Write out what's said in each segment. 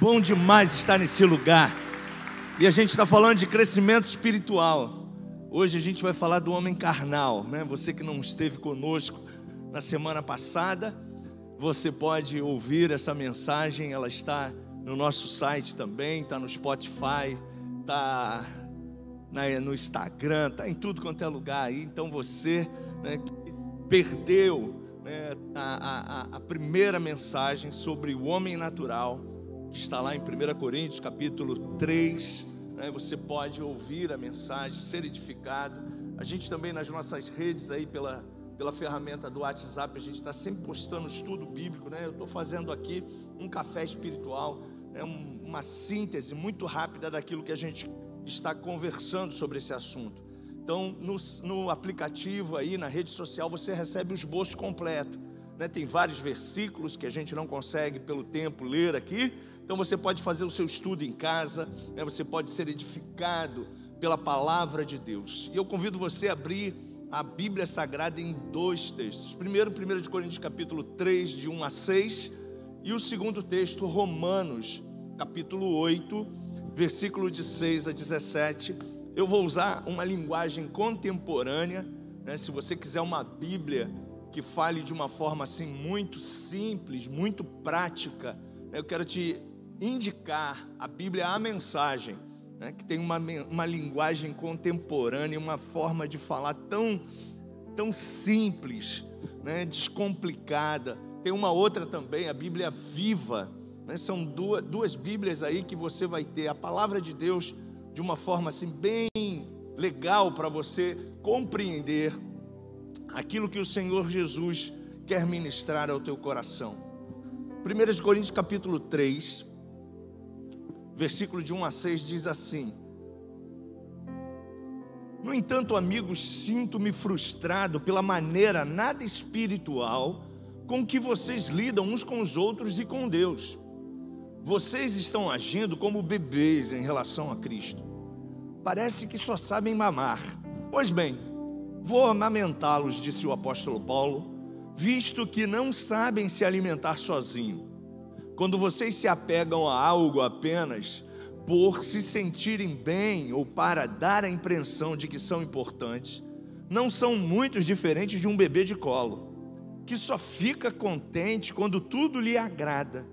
Bom demais estar nesse lugar. E a gente está falando de crescimento espiritual. Hoje a gente vai falar do homem carnal, né? Você que não esteve conosco na semana passada, você pode ouvir essa mensagem. Ela está no nosso site também, está no Spotify, está no Instagram, está em tudo quanto é lugar aí. Então você, né, que perdeu, né, a primeira mensagem sobre o homem natural, que está lá em 1 Coríntios capítulo 3, né, você pode ouvir a mensagem, ser edificado. A gente também nas nossas redes aí, pela ferramenta do WhatsApp, a gente está sempre postando estudo bíblico, né? Eu estou fazendo aqui um café espiritual, né, uma síntese muito rápida daquilo que a gente está conversando sobre esse assunto. Então, no aplicativo aí, na rede social, você recebe o esboço completo, né? Tem vários versículos que a gente não consegue pelo tempo ler aqui. Então você pode fazer o seu estudo em casa, né? Você pode ser edificado pela palavra de Deus. E eu convido você a abrir a Bíblia Sagrada em dois textos. Primeiro, 1 Coríntios capítulo 3, de 1 a 6. E o segundo texto, Romanos capítulo 8, versículo de 6 a 17. Eu vou usar uma linguagem contemporânea, né? Se você quiser uma Bíblia que fale de uma forma assim muito simples, muito prática, eu quero te indicar a Bíblia, a Mensagem, né, que tem uma linguagem contemporânea, uma forma de falar tão simples, né, descomplicada. Tem uma outra também, a Bíblia Viva, né, são duas Bíblias aí que você vai ter a palavra de Deus de uma forma assim bem legal para você compreender aquilo que o Senhor Jesus quer ministrar ao teu coração. 1 Coríntios capítulo 3, versículo de 1 a 6 diz assim: No entanto, amigos, sinto-me frustrado pela maneira nada espiritual com que vocês lidam uns com os outros e com Deus. Vocês estão agindo como bebês em relação a Cristo. Parece que só sabem mamar. Pois bem, vou amamentá-los, disse o apóstolo Paulo, visto que não sabem se alimentar sozinho. Quando vocês se apegam a algo apenas por se sentirem bem ou para dar a impressão de que são importantes, não são muito diferentes de um bebê de colo, que só fica contente quando tudo lhe agrada.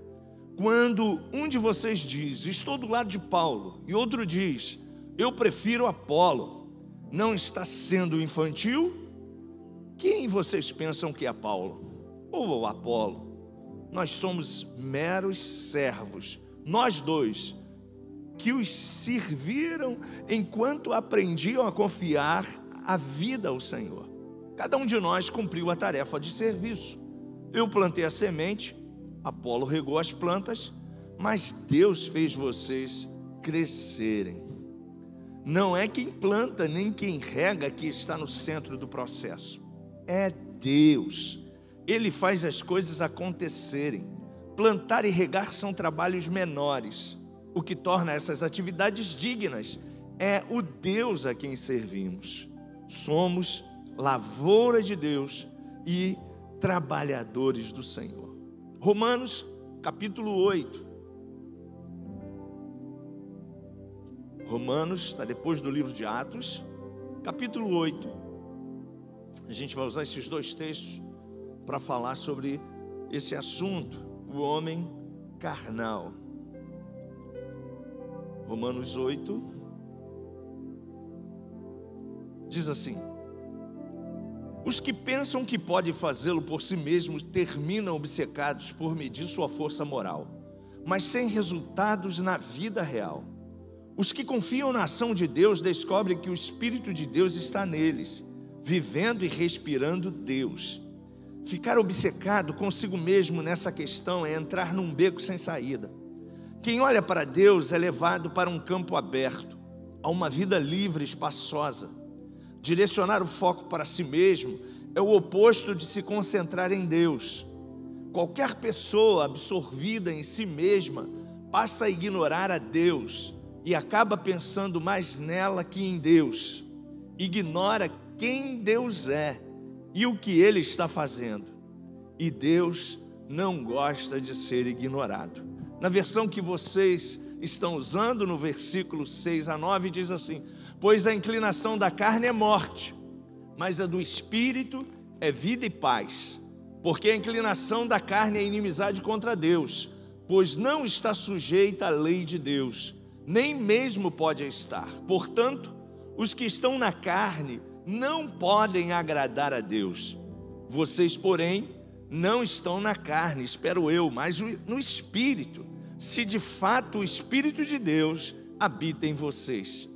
Quando um de vocês diz, estou do lado de Paulo, e outro diz, eu prefiro Apolo, não está sendo infantil? Quem vocês pensam que é Paulo ou Apolo? Nós somos meros servos, nós dois, que os serviram enquanto aprendiam a confiar a vida ao Senhor. Cada um de nós cumpriu a tarefa de serviço. Eu plantei a semente, Apolo regou as plantas, mas Deus fez vocês crescerem. Não é quem planta nem quem rega que está no centro do processo. É Deus. Ele faz as coisas acontecerem. Plantar e regar são trabalhos menores. O que torna essas atividades dignas é o Deus a quem servimos. Somos lavoura de Deus e trabalhadores do Senhor. Romanos capítulo 8. Romanos está depois do livro de Atos, capítulo 8. A gente vai usar esses dois textos para falar sobre esse assunto, o homem carnal. Romanos 8 diz assim: os que pensam que podem fazê-lo por si mesmos terminam obcecados por medir sua força moral, mas sem resultados na vida real. Os que confiam na ação de Deus descobrem que o Espírito de Deus está neles, vivendo e respirando Deus. Ficar obcecado consigo mesmo nessa questão é entrar num beco sem saída. Quem olha para Deus é levado para um campo aberto, a uma vida livre e espaçosa. Direcionar o foco para si mesmo é o oposto de se concentrar em Deus. Qualquer pessoa absorvida em si mesma passa a ignorar a Deus e acaba pensando mais nela que em Deus. Ignora quem Deus é e o que Ele está fazendo. E Deus não gosta de ser ignorado. Na versão que vocês estão usando, no versículo 6 a 9, diz assim: pois a inclinação da carne é morte, mas a do Espírito é vida e paz. Porque a inclinação da carne é inimizade contra Deus, pois não está sujeita à lei de Deus, nem mesmo pode estar. Portanto, os que estão na carne não podem agradar a Deus. Vocês, porém, não estão na carne, espero eu, mas no Espírito, se de fato o Espírito de Deus habita em vocês.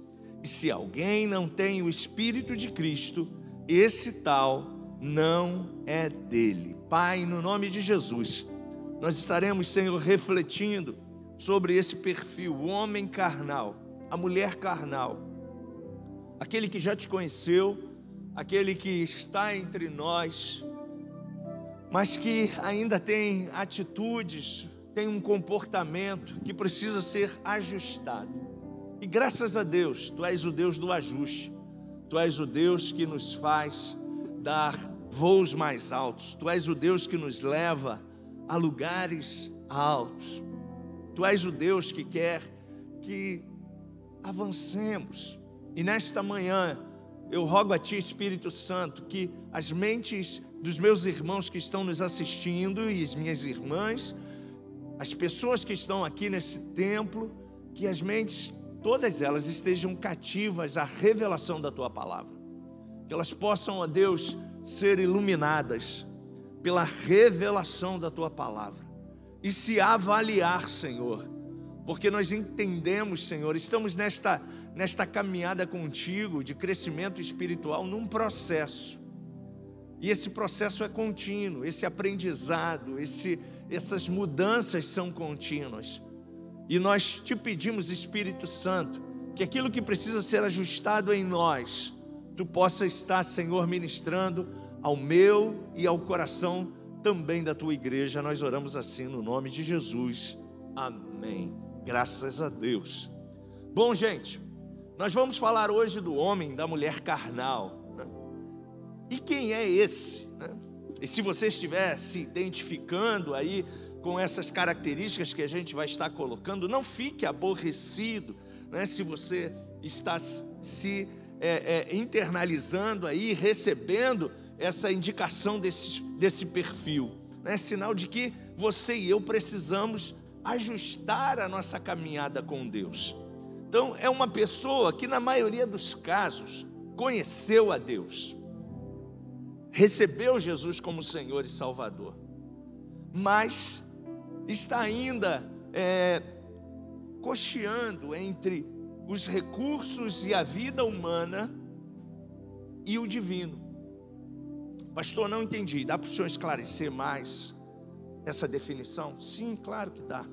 E se alguém não tem o Espírito de Cristo, esse tal não é dele. Pai, no nome de Jesus, nós estaremos, Senhor, refletindo sobre esse perfil, o homem carnal, a mulher carnal, aquele que já te conheceu, aquele que está entre nós, mas que ainda tem atitudes, tem um comportamento que precisa ser ajustado. E graças a Deus, Tu és o Deus do ajuste, Tu és o Deus que nos faz dar voos mais altos, Tu és o Deus que nos leva a lugares altos, Tu és o Deus que quer que avancemos. E nesta manhã, eu rogo a Ti, Espírito Santo, que as mentes dos meus irmãos que estão nos assistindo e as minhas irmãs, as pessoas que estão aqui nesse templo, que as mentes, todas elas, estejam cativas à revelação da Tua palavra. Que elas possam, ó Deus, ser iluminadas pela revelação da Tua palavra. E se avaliar, Senhor, porque nós entendemos, Senhor, estamos nesta caminhada contigo de crescimento espiritual num processo. E esse processo é contínuo, esse aprendizado, essas mudanças são contínuas. E nós te pedimos, Espírito Santo, que aquilo que precisa ser ajustado em nós, Tu possa estar, Senhor, ministrando ao meu e ao coração também da Tua igreja. Nós oramos assim no nome de Jesus. Amém. Graças a Deus. Bom, gente, nós vamos falar hoje do homem, da mulher carnal, né? E quem é esse, né? E se você estiver se identificando aí com essas características que a gente vai estar colocando, não fique aborrecido, né? Se você está se internalizando aí, recebendo essa indicação desse perfil, né? Sinal de que você e eu precisamos ajustar a nossa caminhada com Deus. Então, é uma pessoa que na maioria dos casos conheceu a Deus, recebeu Jesus como Senhor e Salvador, mas está ainda cocheando entre os recursos e a vida humana e o divino. Pastor, não entendi. Dá para o senhor esclarecer mais essa definição? Sim, claro que dá.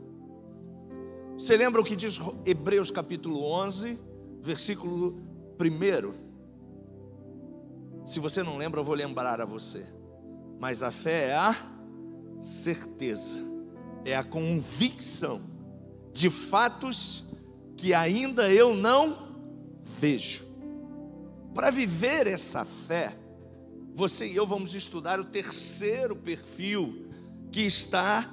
Você lembra o que diz Hebreus capítulo 11, versículo 1? Se você não lembra, eu vou lembrar a você. Mas a fé é a certeza, é a convicção de fatos que ainda eu não vejo. Para viver essa fé, você e eu vamos estudar o terceiro perfil que está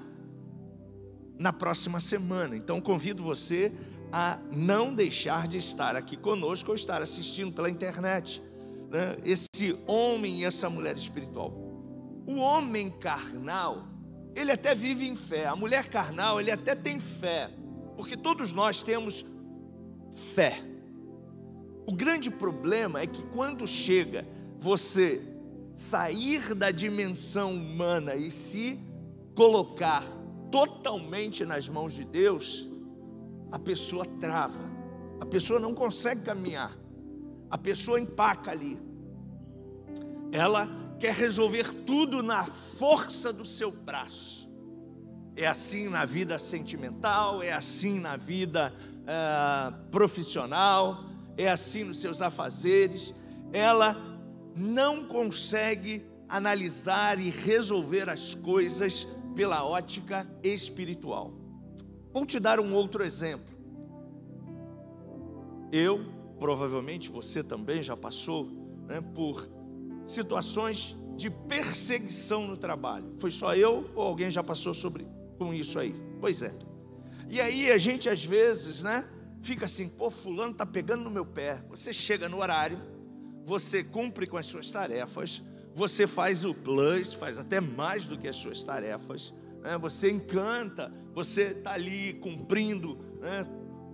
na próxima semana. Então convido você a não deixar de estar aqui conosco ou estar assistindo pela internet, né? Esse homem e essa mulher espiritual. O homem carnal, ele até vive em fé. A mulher carnal, ele até tem fé, porque todos nós temos fé. O grande problema é que quando chega você sair da dimensão humana e se colocar totalmente nas mãos de Deus, a pessoa trava, a pessoa não consegue caminhar, a pessoa empaca ali, ela quer resolver tudo na força do seu braço. É assim na vida sentimental, é assim na vida profissional, é assim nos seus afazeres. Ela não consegue analisar e resolver as coisas pela ótica espiritual. Vou te dar um outro exemplo. Eu, provavelmente você também já passou, né, por situações de perseguição no trabalho. Foi só eu ou alguém já passou com isso aí? Pois é. E aí a gente às vezes, fica assim, pô, fulano está pegando no meu pé. Você chega no horário, você cumpre com as suas tarefas, você faz o plus, faz até mais do que as suas tarefas, você encanta, você está ali cumprindo,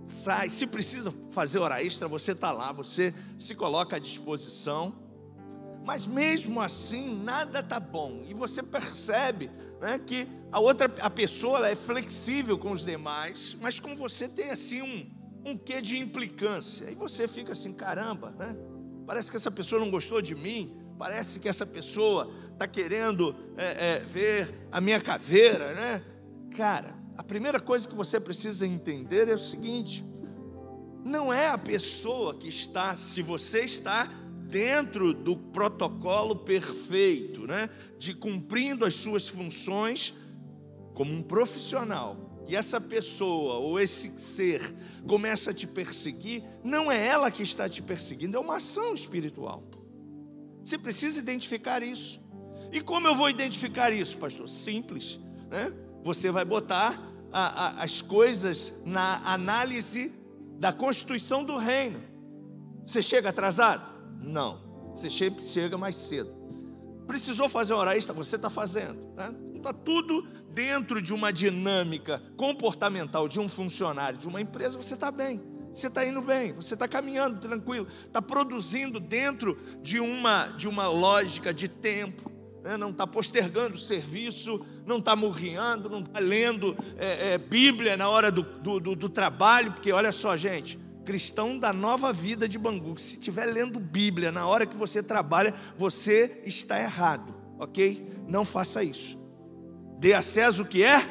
sai, se precisa fazer hora extra, você está lá, você se coloca à disposição, mas mesmo assim nada está bom, e você percebe que a pessoa ela é flexível com os demais, mas com você tem assim um quê de implicância, e você fica assim, caramba, parece que essa pessoa não gostou de mim, parece que essa pessoa está querendo ver a minha caveira, Cara, a primeira coisa que você precisa entender é o seguinte: não é a pessoa que está, se você está dentro do protocolo perfeito, de cumprindo as suas funções como um profissional, e essa pessoa ou esse ser começa a te perseguir, não é ela que está te perseguindo, é uma ação espiritual. Você precisa identificar isso. E como eu vou identificar isso, pastor? Simples, Você vai botar as coisas na análise da constituição do reino. Você chega atrasado? Não. Você chega mais cedo. Precisou fazer uma hora extra? Você está fazendo. Está tudo dentro de uma dinâmica comportamental de um funcionário de uma empresa. Você está bem. Você está indo bem, você está caminhando tranquilo, está produzindo dentro de uma lógica de tempo, não está postergando o serviço, não está murriando, não está lendo Bíblia na hora do trabalho, porque olha só, gente, cristão da Nova Vida de Bangu, se estiver lendo Bíblia na hora que você trabalha, você está errado, ok? Não faça isso. Dê a César o que é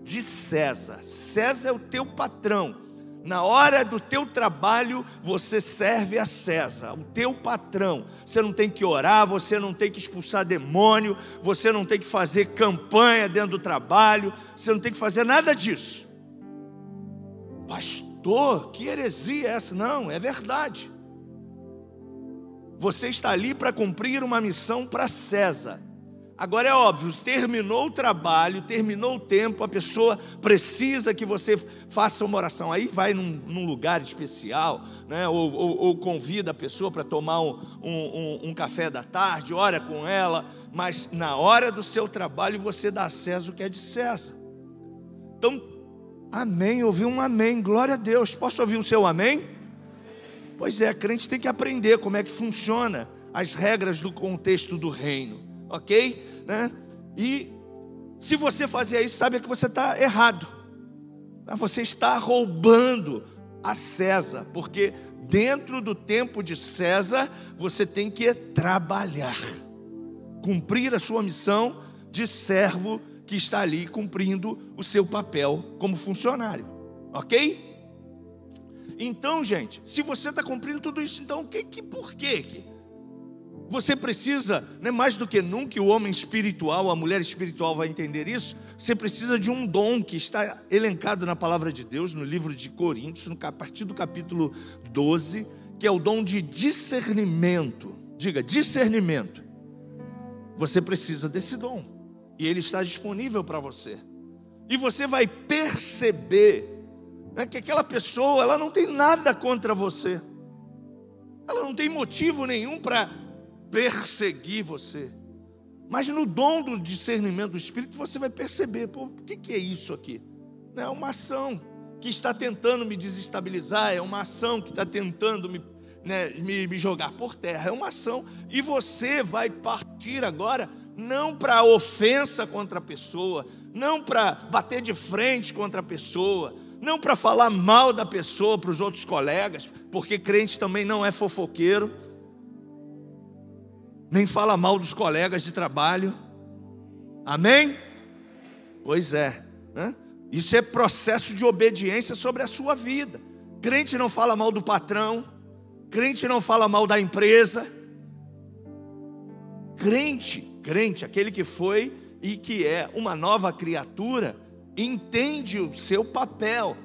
de César. César é o teu patrão. Na hora do teu trabalho, você serve a César, o teu patrão. Você não tem que orar, você não tem que expulsar demônio, você não tem que fazer campanha dentro do trabalho, você não tem que fazer nada disso. Pastor, que heresia é essa? Não, é verdade. Você está ali para cumprir uma missão para César. Agora é óbvio, terminou o trabalho, terminou o tempo, a pessoa precisa que você faça uma oração. Aí vai num lugar especial, ou convida a pessoa para tomar um café da tarde, ora com ela, mas na hora do seu trabalho você dá a César o que é de César. Então, amém, ouvi um amém, glória a Deus. Posso ouvir o seu amém? Pois é, crente tem que aprender como é que funciona as regras do contexto do reino. Ok? E se você fazer isso, sabe que você está errado. Você está roubando a César, porque dentro do tempo de César, você tem que trabalhar, cumprir a sua missão de servo que está ali cumprindo o seu papel como funcionário. Ok? Então, gente, se você está cumprindo tudo isso, então por quê? Você precisa, mais do que nunca, o homem espiritual, a mulher espiritual vai entender isso. Você precisa de um dom que está elencado na palavra de Deus, no livro de Coríntios, a partir do capítulo 12, que é o dom de discernimento. Diga, discernimento. Você precisa desse dom, e ele está disponível para você. E você vai perceber que aquela pessoa, ela não tem nada contra você. Ela não tem motivo nenhum para perseguir você, mas no dom do discernimento do Espírito você vai perceber, o que é isso aqui? É uma ação que está tentando me desestabilizar, é uma ação que está tentando me jogar por terra, é uma ação, e você vai partir agora, não para ofensa contra a pessoa, não para bater de frente contra a pessoa, não para falar mal da pessoa para os outros colegas, porque crente também não é fofoqueiro, nem fala mal dos colegas de trabalho. Amém? Pois é, Isso é processo de obediência sobre a sua vida. Crente não fala mal do patrão, crente não fala mal da empresa. Crente, aquele que foi e que é uma nova criatura, entende o seu papel.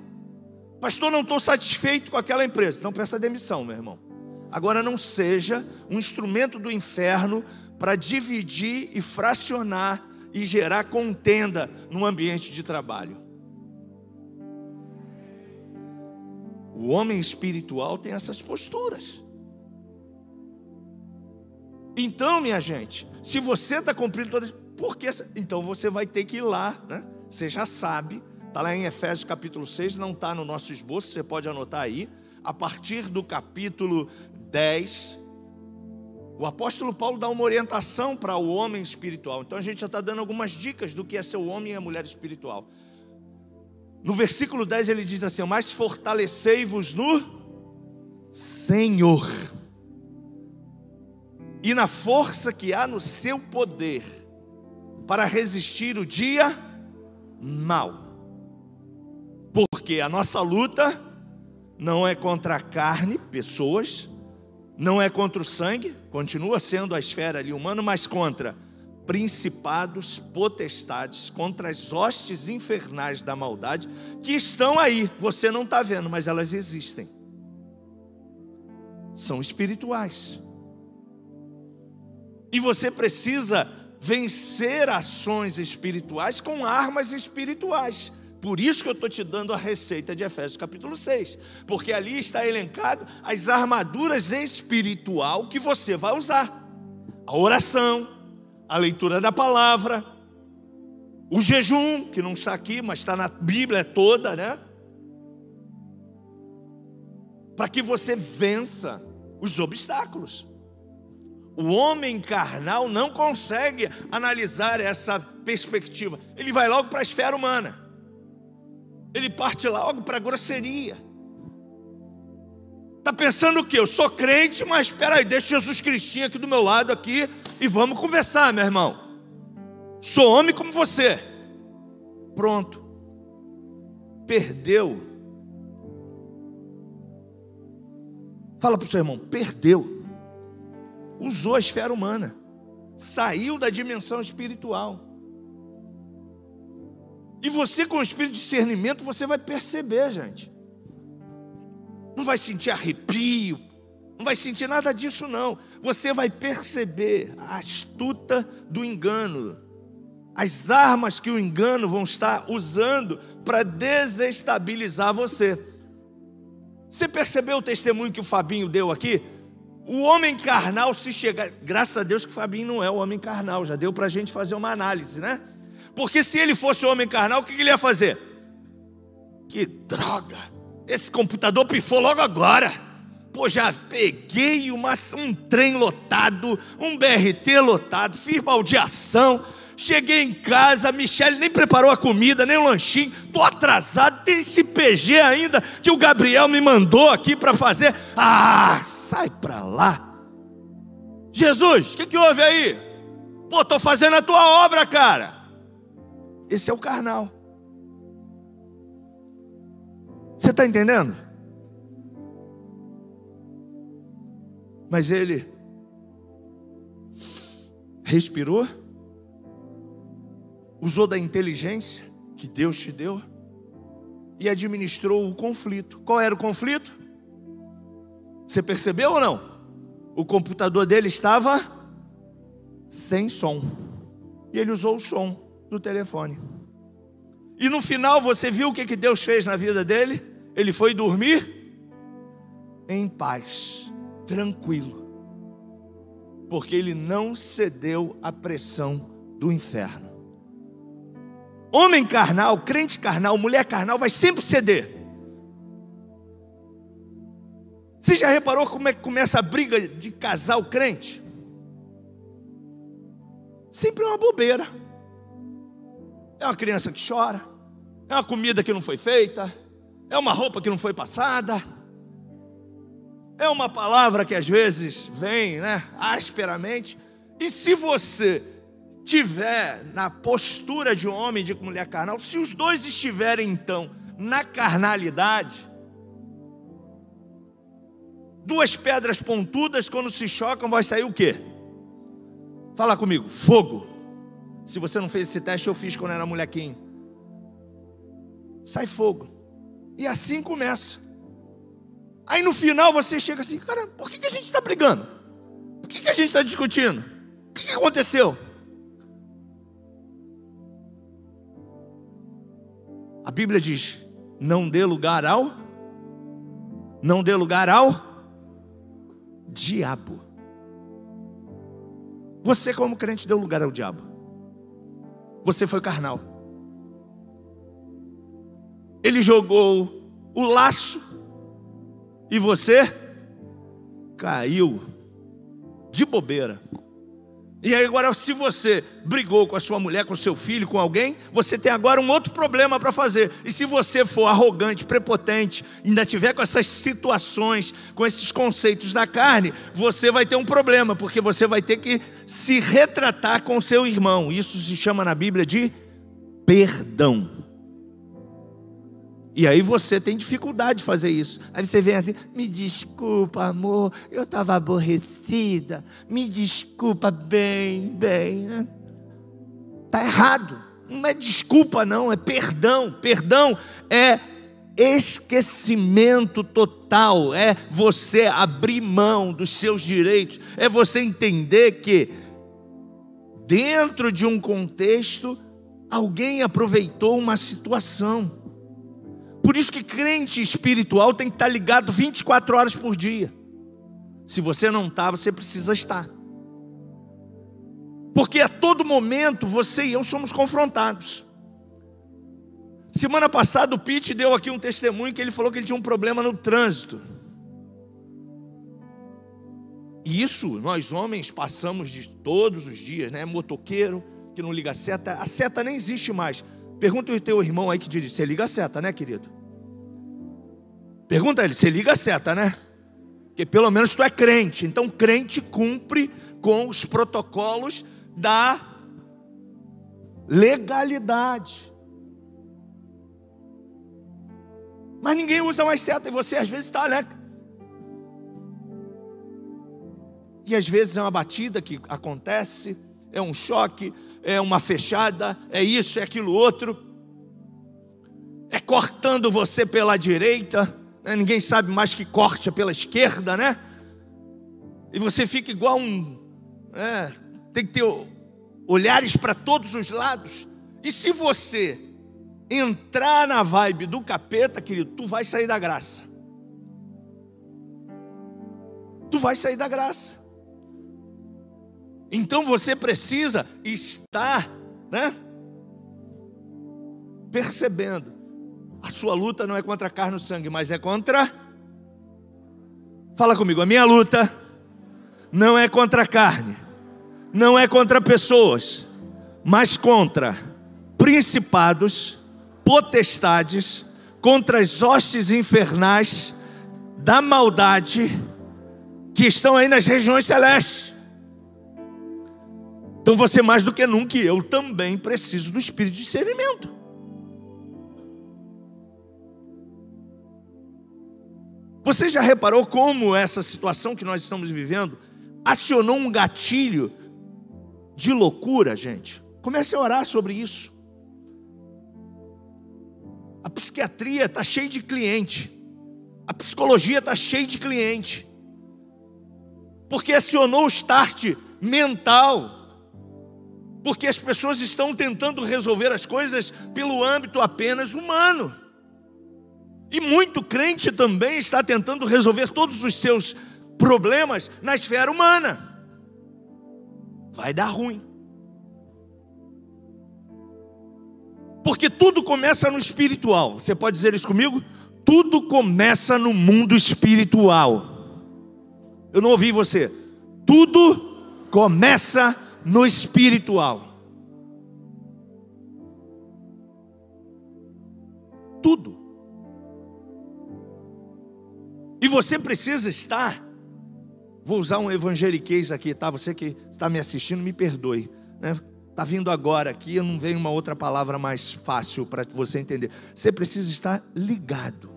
Pastor, não estou satisfeito com aquela empresa. Então peça demissão, meu irmão. Agora não seja um instrumento do inferno para dividir e fracionar e gerar contenda no ambiente de trabalho. O homem espiritual tem essas posturas. Então, minha gente, se você está cumprindo todas, então você vai ter que ir lá, né? Você já sabe, está lá em Efésios capítulo 6, não está no nosso esboço, você pode anotar aí. A partir do capítulo 10, o apóstolo Paulo dá uma orientação para o homem espiritual. Então a gente já está dando algumas dicas do que é ser o homem e a mulher espiritual. No versículo 10 ele diz assim: mas fortalecei-vos no Senhor e na força que há no seu poder, para resistir o dia mau. Porque a nossa luta não é contra a carne, pessoas, não é contra o sangue, continua sendo a esfera ali humana, mas contra principados, potestades, contra as hostes infernais da maldade, que estão aí, você não está vendo, mas elas existem. São espirituais. E você precisa vencer ações espirituais com armas espirituais. Por isso que eu estou te dando a receita de Efésios capítulo 6. Porque ali está elencado as armaduras espiritual que você vai usar. A oração, a leitura da palavra, o jejum, que não está aqui, mas está na Bíblia toda, né? Para que você vença os obstáculos. O homem carnal não consegue analisar essa perspectiva. Ele vai logo para a esfera humana. Ele parte logo para a grosseria. Está pensando o quê? Eu sou crente, mas espera aí, deixa Jesus Cristinho aqui do meu lado aqui e vamos conversar, meu irmão. Sou homem como você. Pronto. Perdeu. Fala para o seu irmão, perdeu. Usou a esfera humana. Saiu da dimensão espiritual. E você, com o espírito de discernimento, você vai perceber, gente. Não vai sentir arrepio, não vai sentir nada disso, não. Você vai perceber a astuta do engano, as armas que o engano vão estar usando para desestabilizar você. Você percebeu o testemunho que o Fabinho deu aqui? O homem carnal, se chegar... Graças a Deus que o Fabinho não é o homem carnal, já deu para a gente fazer uma análise, né? Porque se ele fosse homem carnal, o que ele ia fazer? Que droga! Esse computador pifou logo agora. Pô, já peguei um trem lotado, um BRT lotado, fiz baldeação, cheguei em casa, a Michele nem preparou a comida, nem o lanchinho, tô atrasado, tem esse PG ainda que o Gabriel me mandou aqui para fazer. Ah, sai para lá. Jesus, o que houve aí? Pô, tô fazendo a tua obra, cara. Esse é o carnal. Você está entendendo? Mas ele respirou, usou da inteligência que Deus te deu e administrou o conflito. Qual era o conflito? Você percebeu ou não? O computador dele estava sem som. E ele usou o som do telefone. E no final você viu o que Deus fez na vida dele? Ele foi dormir em paz, tranquilo, porque ele não cedeu à pressão do inferno. Homem carnal, crente carnal, mulher carnal vai sempre ceder. Você já reparou como é que começa a briga de casal crente? Sempre é uma bobeira. É uma criança que chora, é uma comida que não foi feita, é uma roupa que não foi passada, é uma palavra que às vezes vem, né, asperamente. E se você tiver na postura de homem e de mulher carnal, se os dois estiverem então na carnalidade, duas pedras pontudas quando se chocam vai sair o quê? Fala comigo, fogo. Se você não fez esse teste, eu fiz quando era molequinho. Sai fogo. E assim começa. Aí no final você chega assim, cara, por que a gente está brigando? Por que a gente está discutindo? O que aconteceu? A Bíblia diz, não dê lugar ao Não dê lugar ao diabo. Você, como crente, deu lugar ao diabo. Você foi carnal. Ele jogou o laço e você caiu de bobeira. E aí agora, se você brigou com a sua mulher, com o seu filho, com alguém, você tem agora um outro problema para fazer. E se você for arrogante, prepotente, ainda tiver com essas situações, com esses conceitos da carne, você vai ter um problema, porque você vai ter que se retratar com o seu irmão. Isso se chama na Bíblia de perdão. E aí você tem dificuldade de fazer isso. Aí você vem assim: me desculpa, amor, eu estava aborrecida. Me desculpa, bem. Está errado. Não é desculpa não, é perdão. Perdão é esquecimento total. É você abrir mão dos seus direitos. É você entender que dentro de um contexto, alguém aproveitou uma situação. Por isso que crente espiritual tem que estar ligado 24 horas por dia. Se você não está, você precisa estar. Porque a todo momento você e eu somos confrontados. Semana passada o Pete deu aqui um testemunho que ele falou que ele tinha um problema no trânsito. E isso nós homens passamos de todos os dias, né? Motoqueiro que não liga a seta nem existe mais. Pergunta o teu irmão aí que dirige: você liga a seta, né, querido? Pergunta a ele: você liga a seta, né? Porque pelo menos tu é crente. Então crente cumpre com os protocolos da legalidade. Mas ninguém usa mais seta e você às vezes está, né? E às vezes é uma batida que acontece, é um choque, é uma fechada, é isso, é aquilo outro, é cortando você pela direita, né? Ninguém sabe mais que corte pela esquerda, né? E você fica igual tem que ter olhares para todos os lados. E se você entrar na vibe do capeta, querido, tu vai sair da graça. Tu vai sair da graça. Então você precisa estar, né, percebendo. A sua luta não é contra a carne e o sangue, mas é contra... Fala comigo: a minha luta não é contra a carne, não é contra pessoas, mas contra principados, potestades, contra as hostes infernais da maldade que estão aí nas regiões celestes. Então você, mais do que nunca, e eu também preciso do espírito de discernimento. Você já reparou como essa situação que nós estamos vivendo acionou um gatilho de loucura, gente? Comece a orar sobre isso. A psiquiatria está cheia de cliente, a psicologia está cheia de cliente, porque acionou o start mental. Porque as pessoas estão tentando resolver as coisas pelo âmbito apenas humano. E muito crente também está tentando resolver todos os seus problemas na esfera humana. Vai dar ruim. Porque tudo começa no espiritual. Você pode dizer isso comigo? Tudo começa no mundo espiritual. Eu não ouvi você. Tudo começa no espiritual. Tudo. E você precisa estar... Vou usar um evangeliquez aqui, tá? Você que está me assistindo, me perdoe, né? Está vindo agora aqui, não vem uma outra palavra mais fácil para você entender. Você precisa estar ligado.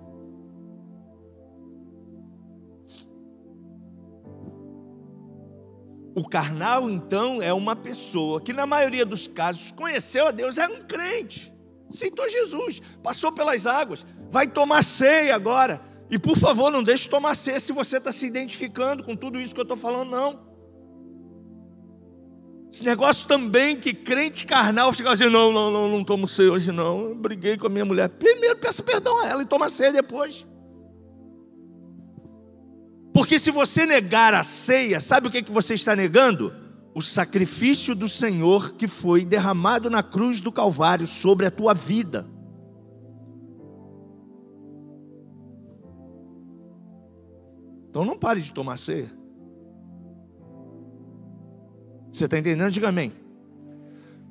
O carnal, então, é uma pessoa que, na maioria dos casos, conheceu a Deus, era um crente, aceitou Jesus, passou pelas águas, vai tomar ceia agora. E, por favor, não deixe de tomar ceia se você está se identificando com tudo isso que eu estou falando, não. Esse negócio também que crente carnal fica assim: não tomo ceia hoje não, eu briguei com a minha mulher. Primeiro peça perdão a ela e toma ceia depois. Porque se você negar a ceia, sabe o que você está negando? O sacrifício do Senhor que foi derramado na cruz do Calvário sobre a tua vida. Então não pare de tomar ceia. Você está entendendo? Diga amém.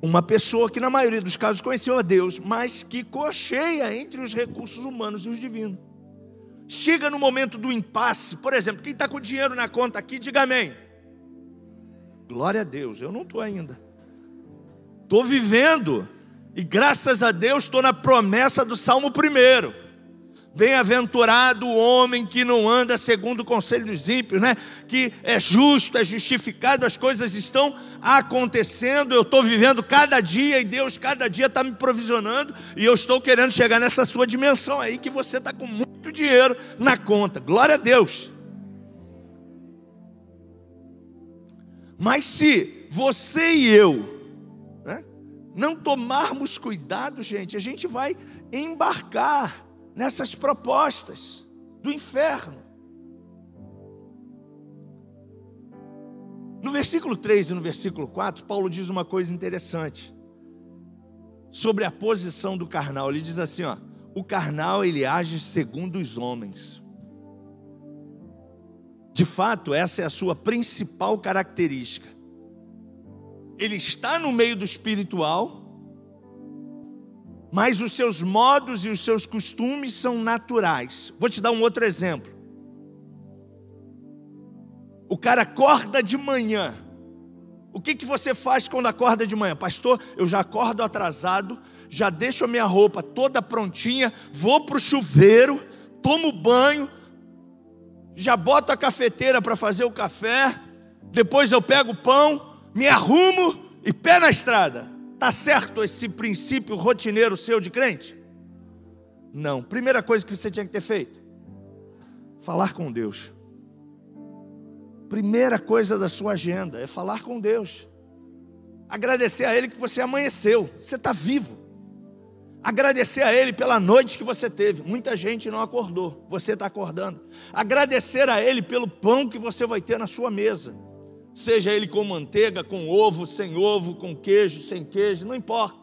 Uma pessoa que na maioria dos casos conheceu a Deus, mas que cocheia entre os recursos humanos e os divinos. Chega no momento do impasse, por exemplo, quem está com dinheiro na conta aqui, diga amém. Glória a Deus, eu não estou ainda. Estou vivendo, e graças a Deus estou na promessa do Salmo 1. Bem-aventurado o homem que não anda segundo o conselho dos ímpios, né? Que é justo, é justificado, as coisas estão acontecendo, eu estou vivendo cada dia e Deus cada dia está me provisionando e eu estou querendo chegar nessa sua dimensão aí que você está com muito dinheiro na conta. Glória a Deus. Mas se você e eu, né, não tomarmos cuidado, gente, a gente vai embarcar nessas propostas do inferno. No versículo 3 e no versículo 4, Paulo diz uma coisa interessante sobre a posição do carnal. Ele diz assim, ó: o carnal, ele age segundo os homens. De fato, essa é a sua principal característica. Ele está no meio do espiritual, mas os seus modos e os seus costumes são naturais. Vou te dar um outro exemplo. O cara acorda de manhã. O que você faz quando acorda de manhã? Pastor, eu já acordo atrasado, já deixo a minha roupa toda prontinha, vou para o chuveiro, tomo banho, já boto a cafeteira para fazer o café, depois eu pego o pão, me arrumo e pé na estrada. Está certo esse princípio rotineiro seu de crente? Não. Primeira coisa que você tinha que ter feito: falar com Deus. Primeira coisa da sua agenda é falar com Deus. Agradecer a Ele que você amanheceu, você está vivo. Agradecer a Ele pela noite que você teve. Muita gente não acordou, você está acordando. Agradecer a Ele pelo pão que você vai ter na sua mesa. Seja ele com manteiga, com ovo, com queijo, sem queijo, não importa.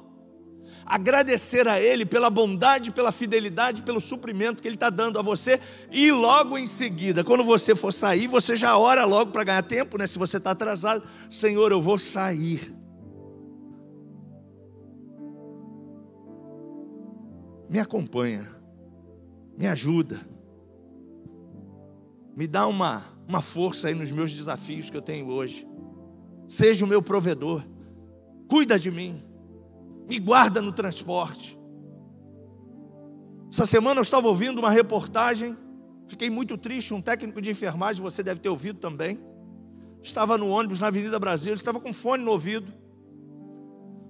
Agradecer a Ele pela bondade, pela fidelidade, pelo suprimento que Ele está dando a você. E logo em seguida, quando você for sair, você já ora logo para ganhar tempo, né? Se você está atrasado: Senhor, eu vou sair. Me acompanha, me ajuda, me dá uma força aí nos meus desafios que eu tenho hoje. Seja o meu provedor, cuida de mim, me guarda no transporte. Essa semana eu estava ouvindo uma reportagem, fiquei muito triste. Um técnico de enfermagem, você deve ter ouvido também, estava no ônibus na Avenida Brasil, ele estava com fone no ouvido,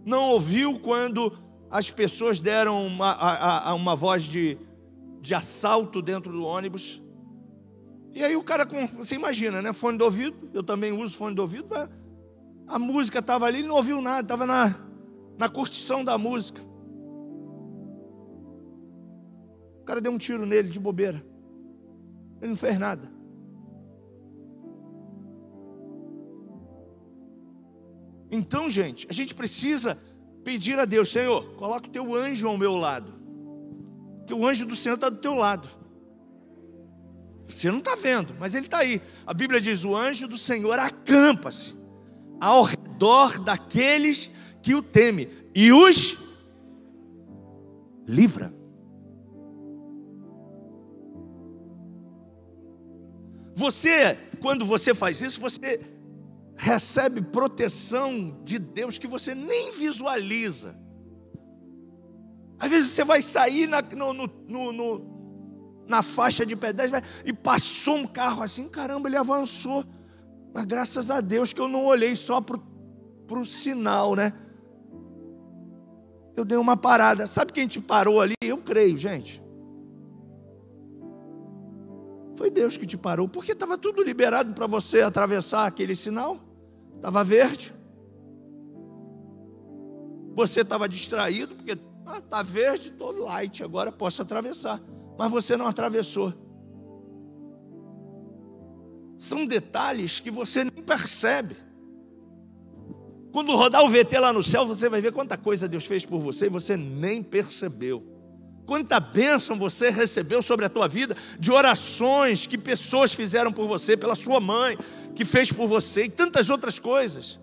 não ouviu quando as pessoas deram uma voz de assalto dentro do ônibus. E aí o cara, você imagina, né? Fone de ouvido, eu também uso fone de ouvido. A música estava ali, ele não ouviu nada, estava na curtição da música. O cara deu um tiro nele de bobeira. Ele não fez nada. Então, gente, a gente precisa pedir a Deus: Senhor, coloca o teu anjo ao meu lado, que o anjo do Senhor está do teu lado. Você não está vendo, mas ele está aí. A Bíblia diz: o anjo do Senhor acampa-se ao redor daqueles que o temem e os livra. Você, quando você faz isso, você recebe proteção de Deus que você nem visualiza. Às vezes você vai sair na faixa de pedestre e passou um carro assim, caramba, ele avançou. Mas graças a Deus que eu não olhei só para o sinal, né? Eu dei uma parada. Sabe quem te parou ali? Eu creio, gente. Foi Deus que te parou, porque estava tudo liberado para você atravessar aquele sinal. Estava verde. Você estava distraído, porque está verde, estou light, agora posso atravessar. Mas você não atravessou. São detalhes que você nem percebe. Quando rodar o VT lá no céu, você vai ver quanta coisa Deus fez por você e você nem percebeu. Quanta bênção você recebeu sobre a tua vida, de orações que pessoas fizeram por você, pela sua mãe, que fez por você, e tantas outras coisas.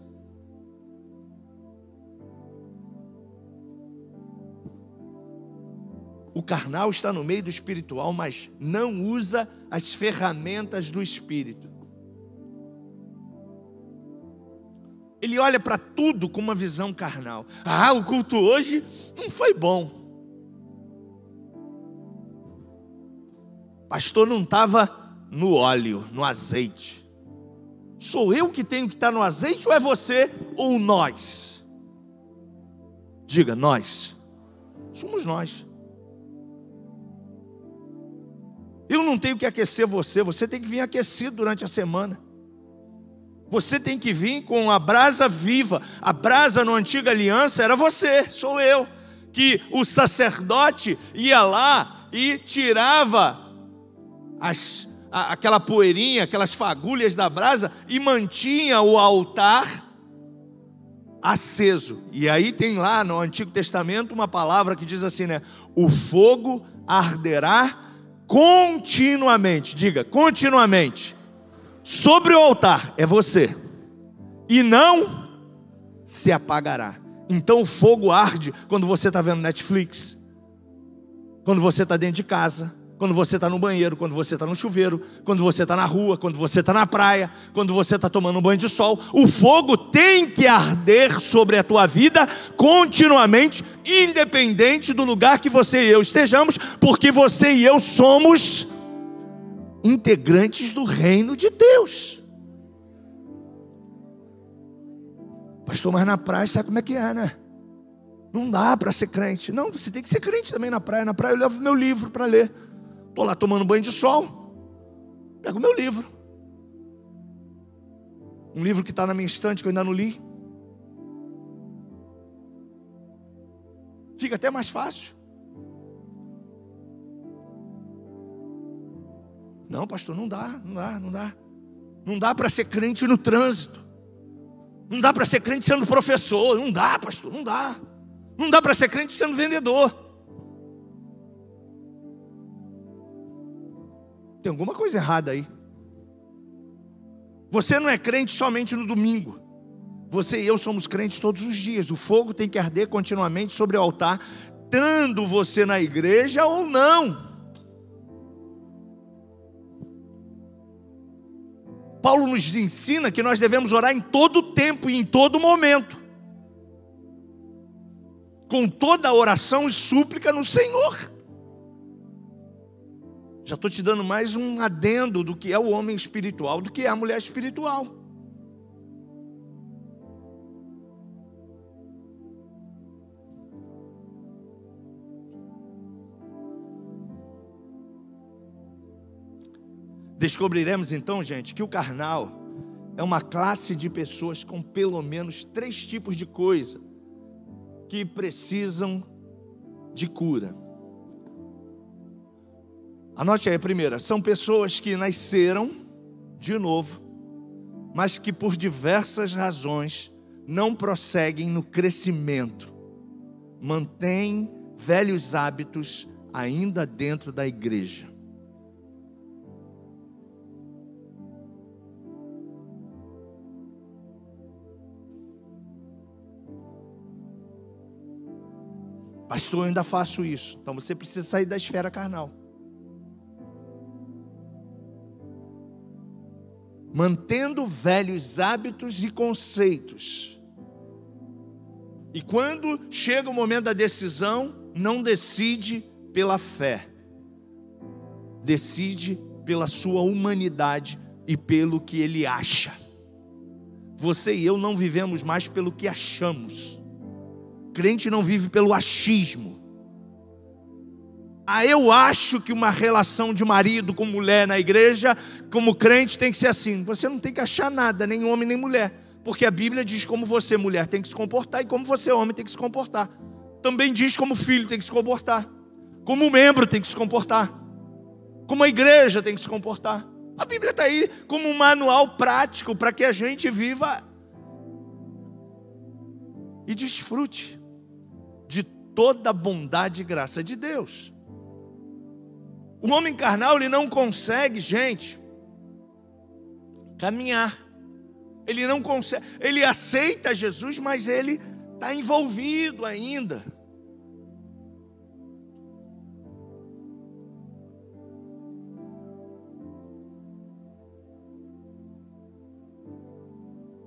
O carnal está no meio do espiritual, mas não usa as ferramentas do espírito. Ele olha para tudo com uma visão carnal. Ah, o culto hoje não foi bom. Pastor não estava no óleo, no azeite. Sou eu que tenho que estar no azeite ou é você ou nós? Diga, nós. Somos nós. Eu não tenho que aquecer você, você tem que vir aquecido durante a semana. Você tem que vir com a brasa viva. A brasa na antiga aliança era você, sou eu. Que o sacerdote ia lá e tirava aquela poeirinha, aquelas fagulhas da brasa e mantinha o altar aceso. E aí tem lá no Antigo Testamento uma palavra que diz assim, né? O fogo arderá continuamente. Diga, continuamente. Sobre o altar é você. E não se apagará. Então o fogo arde quando você está vendo Netflix, quando você está dentro de casa, quando você está no banheiro, quando você está no chuveiro, quando você está na rua, quando você está na praia, quando você está tomando um banho de sol. O fogo tem que arder sobre a tua vida continuamente, independente do lugar que você e eu estejamos, porque você e eu somos integrantes do reino de Deus. Pastor, mas na praia sabe como é que é, né? Não dá para ser crente. Não, você tem que ser crente também na praia. Na praia eu levo meu livro para ler. Estou lá tomando banho de sol, pego meu livro. Um livro que está na minha estante que eu ainda não li. Fica até mais fácil. Não, pastor, não dá. Não dá para ser crente no trânsito. Não dá para ser crente sendo professor. Não dá, pastor, não dá. Não dá para ser crente sendo vendedor. Tem alguma coisa errada aí. Você não é crente somente no domingo. Você e eu somos crentes todos os dias. O fogo tem que arder continuamente sobre o altar, estando você na igreja ou não. Paulo nos ensina que nós devemos orar em todo tempo e em todo momento, com toda a oração e súplica no Senhor. Já estou te dando mais um adendo do que é o homem espiritual, do que é a mulher espiritual. Descobriremos então, gente, que o carnal é uma classe de pessoas com pelo menos 3 tipos de coisa que precisam de cura. Anote aí a primeira: são pessoas que nasceram de novo, mas que por diversas razões não prosseguem no crescimento, mantêm velhos hábitos ainda dentro da igreja. Pastor, eu ainda faço isso. Então você precisa sair da esfera carnal. Mantendo velhos hábitos e conceitos. E quando chega o momento da decisão, não decide pela fé. Decide pela sua humanidade e pelo que ele acha. Você e eu não vivemos mais pelo que achamos. Crente não vive pelo achismo. Eu acho que uma relação de marido com mulher na igreja, como crente, tem que ser assim. Você não tem que achar nada, nem homem nem mulher, porque a Bíblia diz como você, mulher, tem que se comportar, e como você, homem, tem que se comportar. Também diz como filho tem que se comportar, como membro tem que se comportar, como a igreja tem que se comportar. A Bíblia está aí como um manual prático para que a gente viva e desfrute de toda a bondade e graça de Deus. O homem carnal, ele não consegue, gente, caminhar. Ele não consegue, ele aceita Jesus, mas ele está envolvido ainda.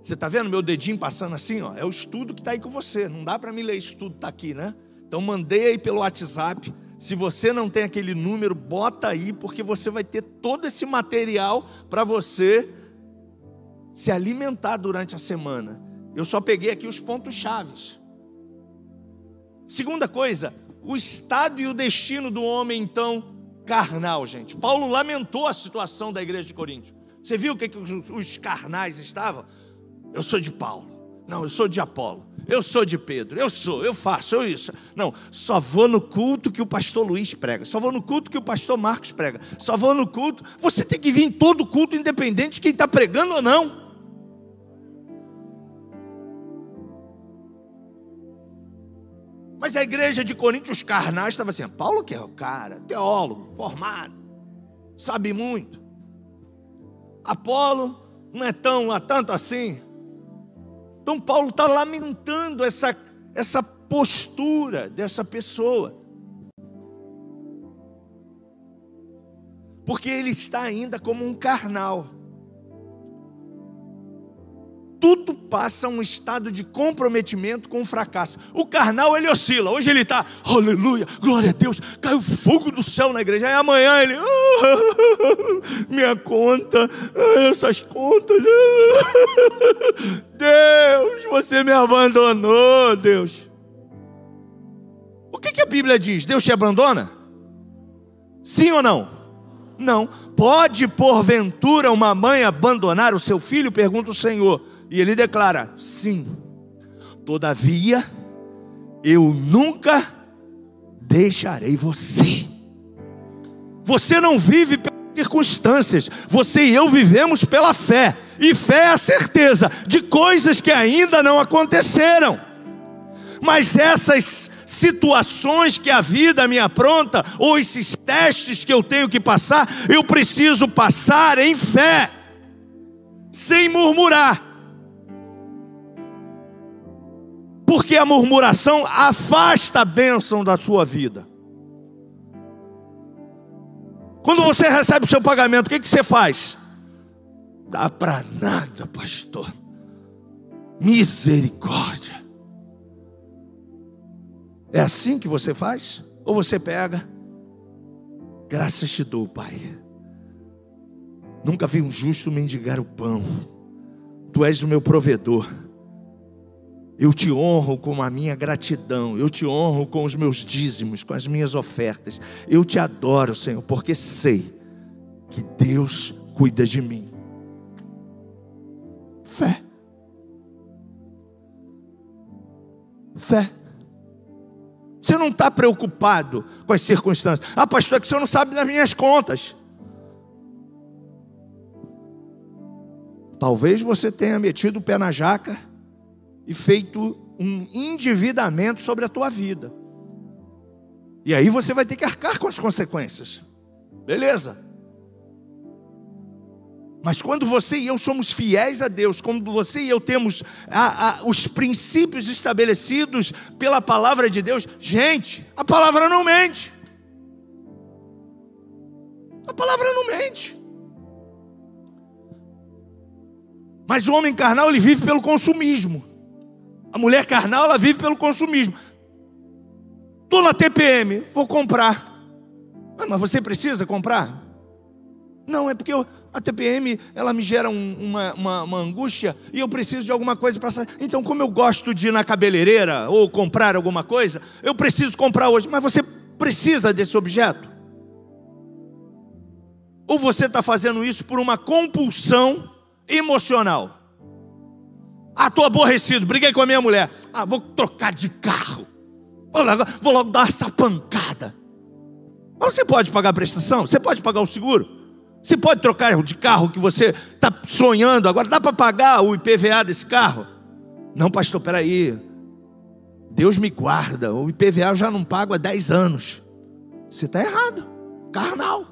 Você está vendo meu dedinho passando assim? Ó? É o estudo que está aí com você. Não dá para me ler isso tudo, está aqui, né? Então mandei aí pelo WhatsApp. Se você não tem aquele número, bota aí, porque você vai ter todo esse material para você se alimentar durante a semana. Eu só peguei aqui os pontos chaves. Segunda coisa, o estado e o destino do homem, então, carnal, gente. Paulo lamentou a situação da igreja de Corinto. Você viu o que os carnais estavam? Eu sou de Paulo. Não, eu sou de Apolo. Eu sou de Pedro. Eu faço isso. Não, só vou no culto que o pastor Luiz prega. Só vou no culto que o pastor Marcos prega. Só vou no culto. Você tem que vir em todo culto, independente de quem está pregando ou não. Mas a igreja de Corinto, os carnais, estavam assim: Paulo que é o cara, teólogo, formado, sabe muito. Apolo não é tanto assim. Então Paulo está lamentando essa postura dessa pessoa, porque ele está ainda como um carnal. Tudo passa a um estado de comprometimento com o fracasso. O carnal, ele oscila. Hoje ele está, aleluia, glória a Deus, caiu fogo do céu na igreja. Aí amanhã ele, minha conta, essas contas, Deus, você me abandonou, Deus. O que a Bíblia diz? Deus te abandona? Sim ou não? Não. Pode porventura uma mãe abandonar o seu filho? Pergunta o Senhor. E ele declara: sim. Todavia, eu nunca deixarei você. Você não vive pelas circunstâncias. Você e eu vivemos pela fé. E fé é a certeza de coisas que ainda não aconteceram. Mas essas situações que a vida me apronta, ou esses testes que eu tenho que passar, eu preciso passar em fé, sem murmurar. Porque a murmuração afasta a bênção da sua vida. Quando você recebe o seu pagamento, o que você faz? Dá para nada, pastor. Misericórdia. É assim que você faz? Ou você pega? Graças te dou, Pai. Nunca vi um justo mendigar o pão. Tu és o meu provedor. Eu te honro com a minha gratidão. Eu te honro com os meus dízimos, com as minhas ofertas. Eu te adoro, Senhor, porque sei que Deus cuida de mim. Fé. Fé. Você não está preocupado com as circunstâncias. Ah, pastor, é que o senhor não sabe das minhas contas. Talvez você tenha metido o pé na jaca e feito um endividamento sobre a tua vida. E aí você vai ter que arcar com as consequências. Beleza. Mas quando você e eu somos fiéis a Deus, quando você e eu temos os princípios estabelecidos pela palavra de Deus, gente, a palavra não mente. A palavra não mente. Mas o homem carnal, ele vive pelo consumismo. A mulher carnal, ela vive pelo consumismo. Estou na TPM, vou comprar. Ah, mas você precisa comprar? Não, é porque a TPM, ela me gera uma angústia e eu preciso de alguma coisa para sair. Então, como eu gosto de ir na cabeleireira ou comprar alguma coisa, eu preciso comprar hoje. Mas você precisa desse objeto? Ou você está fazendo isso por uma compulsão emocional? Ah, estou aborrecido, briguei com a minha mulher. Ah, vou trocar de carro. Vou logo dar essa pancada. Mas você pode pagar a prestação? Você pode pagar o seguro? Você pode trocar de carro que você está sonhando agora? Dá para pagar o IPVA desse carro? Não, pastor, peraí. Deus me guarda, o IPVA eu já não pago há 10 anos. Você está errado, carnal.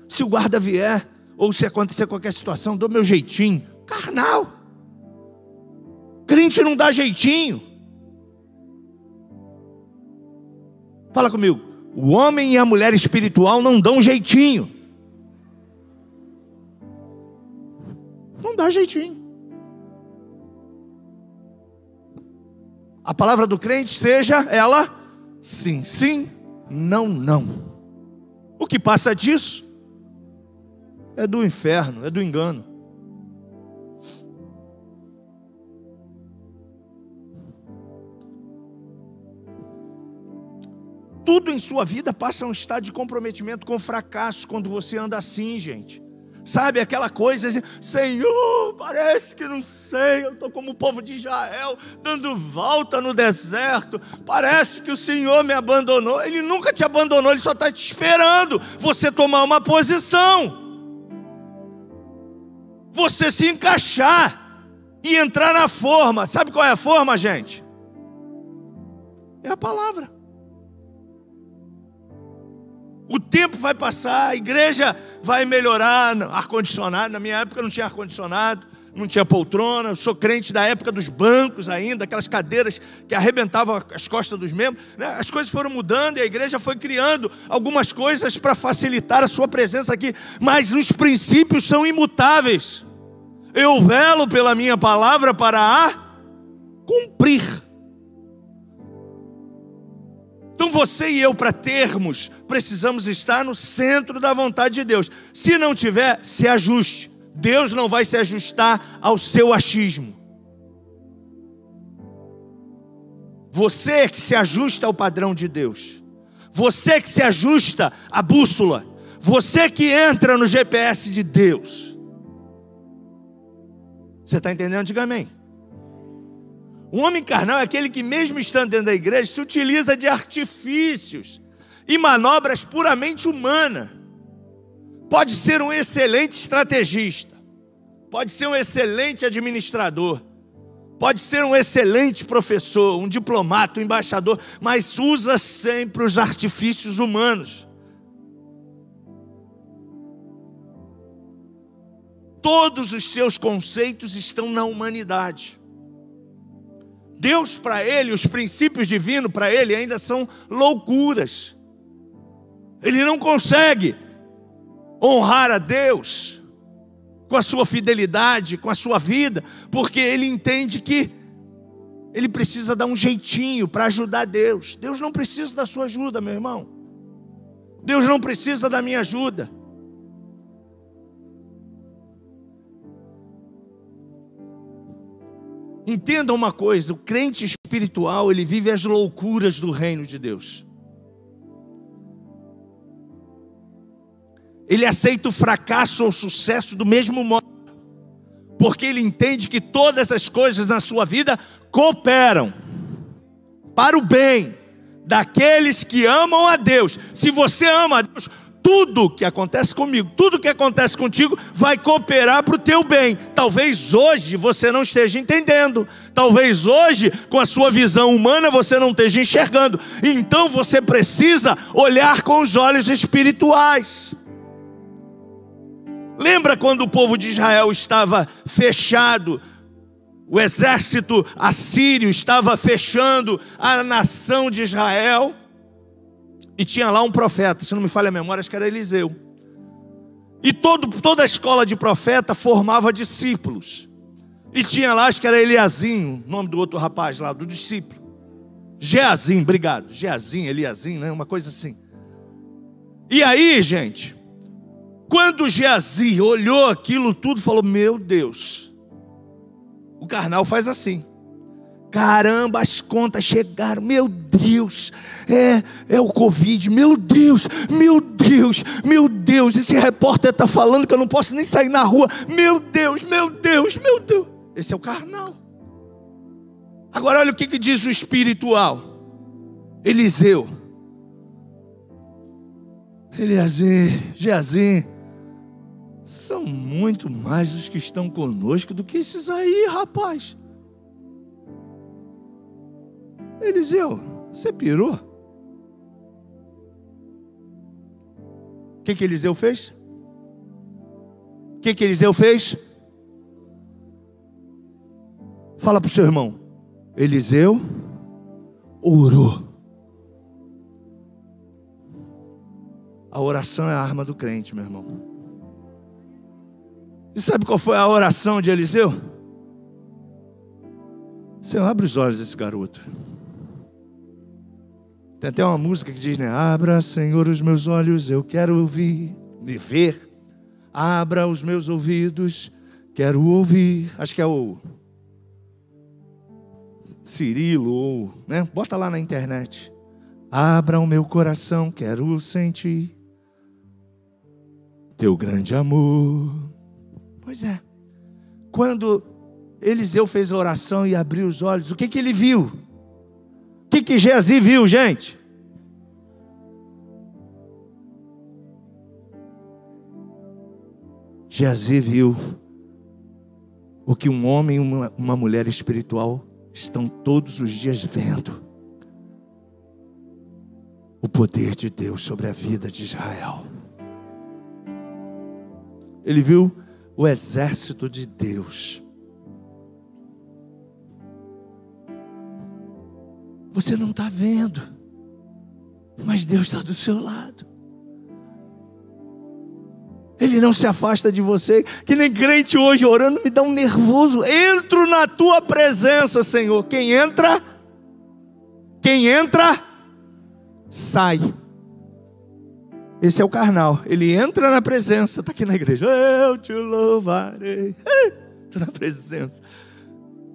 Se o guarda vier, ou se acontecer qualquer situação, dou meu jeitinho, carnal. Crente não dá jeitinho. Fala comigo, o homem e a mulher espiritual não dão jeitinho. Não dá jeitinho. A palavra do crente seja ela sim, sim, não, não. O que passa disso é do inferno, é do engano. Tudo em sua vida passa a um estado de comprometimento com o fracasso quando você anda assim, gente. Sabe aquela coisa assim, Senhor, parece que não sei, eu estou como o povo de Israel, dando volta no deserto, parece que o Senhor me abandonou. Ele nunca te abandonou, Ele só está te esperando você tomar uma posição, você se encaixar e entrar na forma. Sabe qual é a forma, gente? É a palavra. O tempo vai passar, a igreja vai melhorar, ar-condicionado. Na minha época não tinha ar-condicionado, não tinha poltrona. Eu sou crente da época dos bancos ainda, aquelas cadeiras que arrebentavam as costas dos membros, né? As coisas foram mudando e a igreja foi criando algumas coisas para facilitar a sua presença aqui, mas os princípios são imutáveis. Eu velo pela minha palavra para a cumprir. Então você e eu, para termos, precisamos estar no centro da vontade de Deus. Se não tiver, se ajuste. Deus não vai se ajustar ao seu achismo. Você que se ajusta ao padrão de Deus. Você que se ajusta à bússola. Você que entra no GPS de Deus. Você está entendendo? Diga amém. O homem carnal é aquele que, mesmo estando dentro da igreja, se utiliza de artifícios e manobras puramente humanas. Pode ser um excelente estrategista, pode ser um excelente administrador, pode ser um excelente professor, um diplomata, um embaixador, mas usa sempre os artifícios humanos. Todos os seus conceitos estão na humanidade. Deus para ele, os princípios divinos para ele ainda são loucuras. Ele não consegue honrar a Deus com a sua fidelidade, com a sua vida, porque ele entende que ele precisa dar um jeitinho para ajudar Deus. Deus não precisa da sua ajuda, meu irmão. Deus não precisa da minha ajuda. Entenda uma coisa, o crente espiritual, ele vive as loucuras do reino de Deus. Ele aceita o fracasso ou o sucesso do mesmo modo, porque ele entende que todas as coisas na sua vida cooperam para o bem daqueles que amam a Deus. Se você ama a Deus, tudo que acontece comigo, tudo que acontece contigo vai cooperar para o teu bem. Talvez hoje você não esteja entendendo. Talvez hoje, com a sua visão humana, você não esteja enxergando. Então você precisa olhar com os olhos espirituais. Lembra quando o povo de Israel estava fechado? O exército assírio estava fechando a nação de Israel. E tinha lá um profeta, se não me falha a memória, acho que era Eliseu. E toda a escola de profeta formava discípulos. E tinha lá, acho que era Eliazinho, nome do outro rapaz lá, do discípulo. Geazim, obrigado. Geazim, Eliazinho, né? Uma coisa assim. E aí, gente, quando Geazim olhou aquilo tudo, falou, meu Deus. O carnal faz assim. Caramba, as contas chegaram, meu Deus, é o Covid, meu Deus, esse repórter está falando que eu não posso nem sair na rua, meu Deus. Esse é o carnal. Agora olha o que diz o espiritual. Eliseu, Geazim, São muito mais os que estão conosco do que esses aí, rapaz. Eliseu, você pirou? O que Eliseu fez? O que Eliseu fez? Fala para o seu irmão. Eliseu orou. A oração é a arma do crente, meu irmão. E sabe qual foi a oração de Eliseu? Senhor, abre os olhos desse garoto. Tem até uma música que diz, né? Abra, Senhor, os meus olhos, eu quero ouvir, me ver. Abra os meus ouvidos, quero ouvir. Acho que é o Cirilo, ou, né? Bota lá na internet. Abra o meu coração, quero sentir teu grande amor. Pois é. Quando Eliseu fez a oração e abriu os olhos, o que ele viu? O que Geazi viu, gente? Geazi viu o que um homem e uma mulher espiritual estão todos os dias vendo. O poder de Deus sobre a vida de Israel. Ele viu o exército de Deus. Você não está vendo, mas Deus está do seu lado. Ele não se afasta de você, que nem crente hoje orando me dá um nervoso. Entro na tua presença, Senhor. Quem entra, sai. Esse é o carnal. Ele entra na presença, está aqui na igreja. Eu te louvarei. Estou na presença.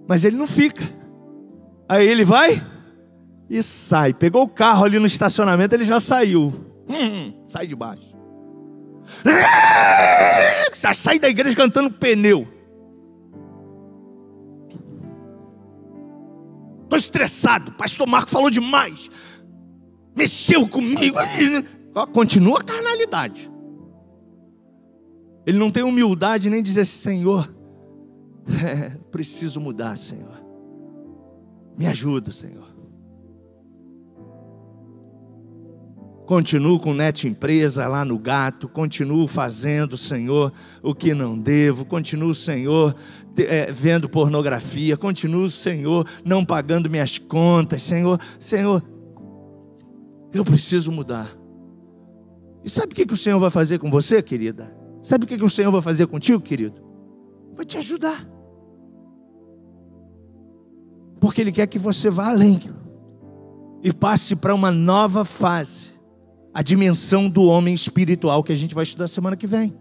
Mas ele não fica. Aí ele vai e sai. Pegou o carro ali no estacionamento, ele já saiu. Sai de baixo. Sai da igreja cantando pneu. Estou estressado. Pastor Marco falou demais. Mexeu comigo. Continua a carnalidade. Ele não tem humildade nem dizer, Senhor, preciso mudar, Senhor. Me ajuda, Senhor. Continuo com net empresa lá no gato, continuo fazendo, Senhor, o que não devo, continuo, Senhor, vendo pornografia, continuo, Senhor, não pagando minhas contas, Senhor, eu preciso mudar. E sabe o que o Senhor vai fazer com você, querida? Sabe o que o Senhor vai fazer contigo, querido? Vai te ajudar. Porque Ele quer que você vá além e passe para uma nova fase. A dimensão do homem espiritual que a gente vai estudar semana que vem.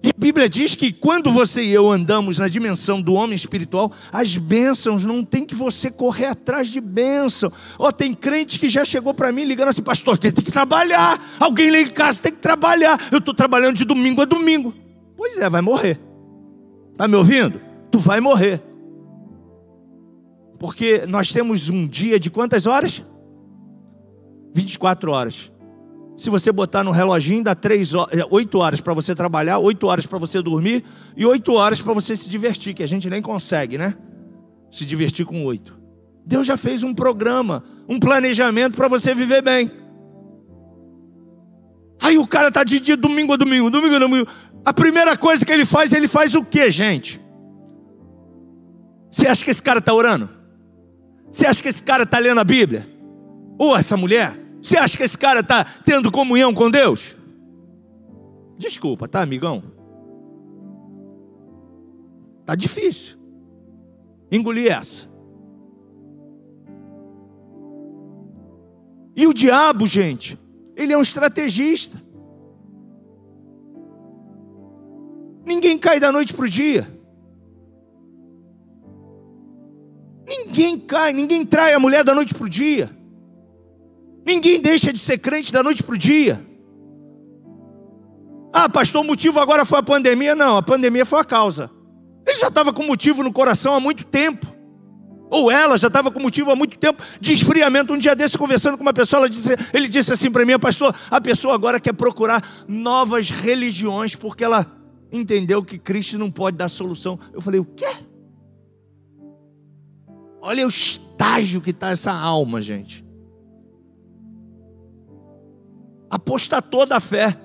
E a Bíblia diz que quando você e eu andamos na dimensão do homem espiritual, as bênçãos, não tem que você correr atrás de bênção. Tem crente que já chegou para mim ligando assim, pastor, tem que trabalhar. Alguém lá em casa tem que trabalhar. Eu estou trabalhando de domingo a domingo. Pois é, vai morrer. Está me ouvindo? Tu vai morrer. Porque nós temos um dia de quantas horas? 24 horas. Se você botar no reloginho, dá 8 horas para você trabalhar, 8 horas para você dormir e 8 horas para você se divertir, que a gente nem consegue, né? Se divertir com 8. Deus já fez um programa, um planejamento para você viver bem. Aí o cara está de dia, domingo a domingo. A primeira coisa que ele faz o quê, gente? Você acha que esse cara está orando? Você acha que esse cara está lendo a Bíblia? Ou essa mulher? Você acha que esse cara está tendo comunhão com Deus? Desculpa, tá, amigão? Tá difícil engolir essa. E o diabo, gente, ele é um estrategista. Ninguém cai da noite para o dia. Ninguém trai a mulher da noite para o dia. Ninguém deixa de ser crente da noite para o dia. Pastor, o motivo agora foi a pandemia. Não, a pandemia foi a causa. Ele já estava com motivo no coração há muito tempo. Ou ela já estava com motivo há muito tempo de esfriamento. Um dia desse, conversando com uma pessoa, ele disse assim para mim: pastor, a pessoa agora quer procurar novas religiões, porque ela entendeu que Cristo não pode dar solução. Eu falei: o quê? Olha o estágio que está essa alma, gente. Apostatou da fé.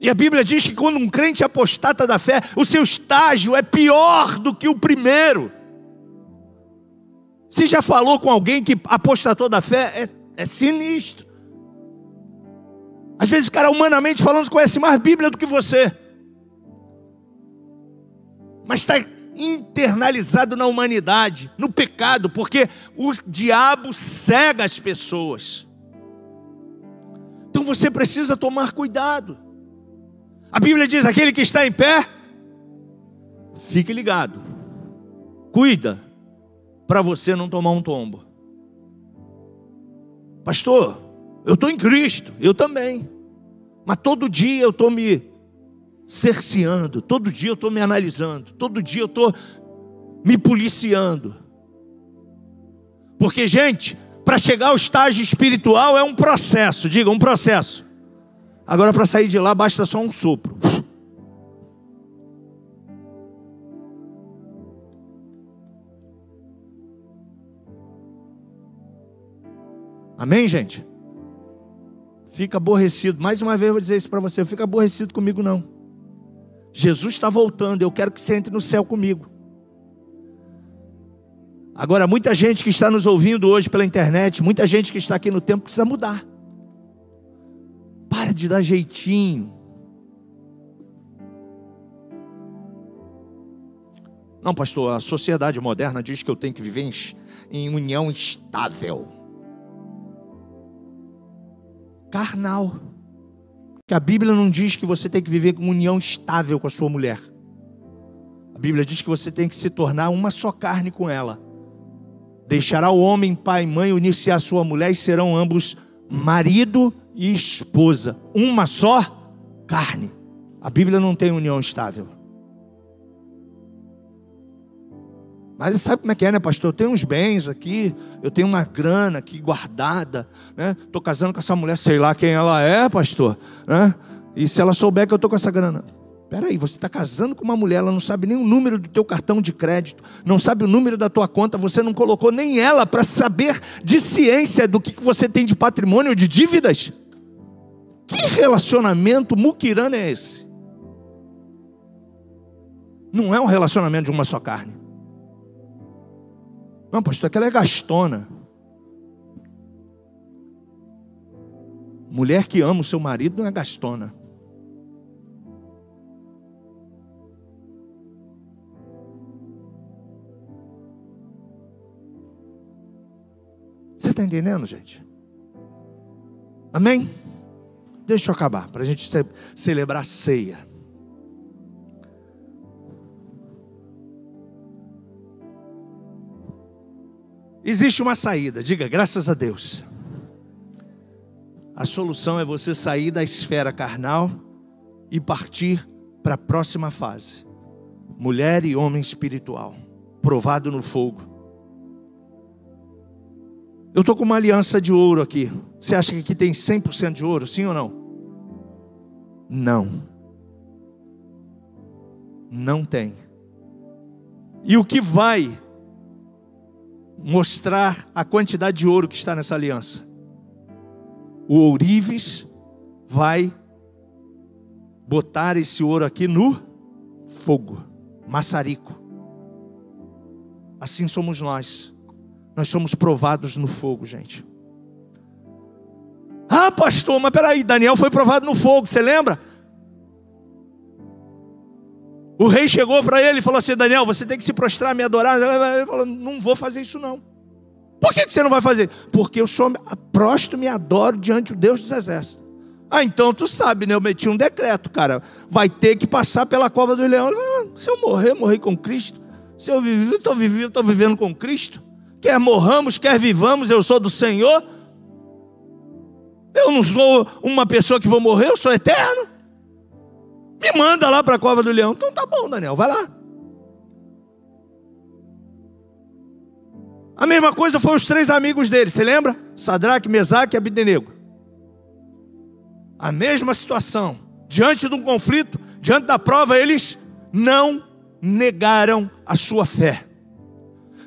E a Bíblia diz que quando um crente apostata da fé, o seu estágio é pior do que o primeiro. Você já falou com alguém que apostatou da fé? É sinistro. Às vezes o cara, humanamente falando, conhece mais Bíblia do que você, mas está internalizado na humanidade, no pecado, porque o diabo cega as pessoas. Então você precisa tomar cuidado. A Bíblia diz: aquele que está em pé, fique ligado, cuida, para você não tomar um tombo. Pastor, eu estou em Cristo, eu também, mas todo dia eu estou me cerceando, todo dia eu estou me analisando, todo dia eu estou me policiando. Porque, gente, para chegar ao estágio espiritual é um processo, diga, um processo. Agora, para sair de lá, basta só um sopro. Amém, gente? Fica aborrecido. Mais uma vez eu vou dizer isso para você: não fica aborrecido comigo não. Jesus está voltando, eu quero que você entre no céu comigo. Agora, muita gente que está nos ouvindo hoje pela internet, muita gente que está aqui no templo, precisa mudar. Para de dar jeitinho. Não, pastor, a sociedade moderna diz que eu tenho que viver em união estável. Carnal. Que a Bíblia não diz que você tem que viver com união estável com a sua mulher. A Bíblia diz que você tem que se tornar uma só carne com ela. Deixará o homem, pai e mãe, unir-se à sua mulher, e serão ambos marido e esposa, uma só carne. A Bíblia não tem união estável. Mas sabe como é que é, né, pastor? Eu tenho uns bens aqui, eu tenho uma grana aqui guardada, né? Estou casando com essa mulher, sei lá quem ela é, pastor, né? E se ela souber que eu estou com essa grana? Peraí, você está casando com uma mulher, ela não sabe nem o número do teu cartão de crédito, não sabe o número da tua conta, você não colocou nem ela para saber de ciência do que você tem de patrimônio ou de dívidas? Que relacionamento muquirana é esse? Não é um relacionamento de uma só carne. Não, pastor, aquela é gastona. Mulher que ama o seu marido não é gastona. Você está entendendo, gente? Amém? Deixa eu acabar, para a gente celebrar a ceia. Existe uma saída, diga graças a Deus. A solução é você sair da esfera carnal e partir para a próxima fase. Mulher e homem espiritual, provado no fogo. Eu estou com uma aliança de ouro aqui. Você acha que aqui tem 100% de ouro, sim ou não? Não. Não tem. E o que vai mostrar a quantidade de ouro que está nessa aliança? O ourives vai botar esse ouro aqui no fogo, maçarico. Assim somos nós. Nós somos provados no fogo, gente. Ah, pastor, mas peraí, Daniel foi provado no fogo, você lembra? O rei chegou para ele e falou assim: Daniel, você tem que se prostrar, me adorar. Ele falou: não vou fazer isso não. Por que você não vai fazer? Porque eu sou prostro, me adoro diante do Deus dos exércitos. Ah, então tu sabe, né? Eu meti um decreto, cara. Vai ter que passar pela cova do leão. Se eu morrer, morri com Cristo. Se eu viver, estou vivendo com Cristo. Quer morramos, quer vivamos, eu sou do Senhor. Eu não sou uma pessoa que vou morrer, eu sou eterno. Me manda lá para a cova do leão. Então tá bom, Daniel, vai lá. A mesma coisa foi os 3 amigos dele, você lembra? Sadraque, Mesaque e Abdenego. A mesma situação, diante de um conflito, diante da prova, eles não negaram a sua fé,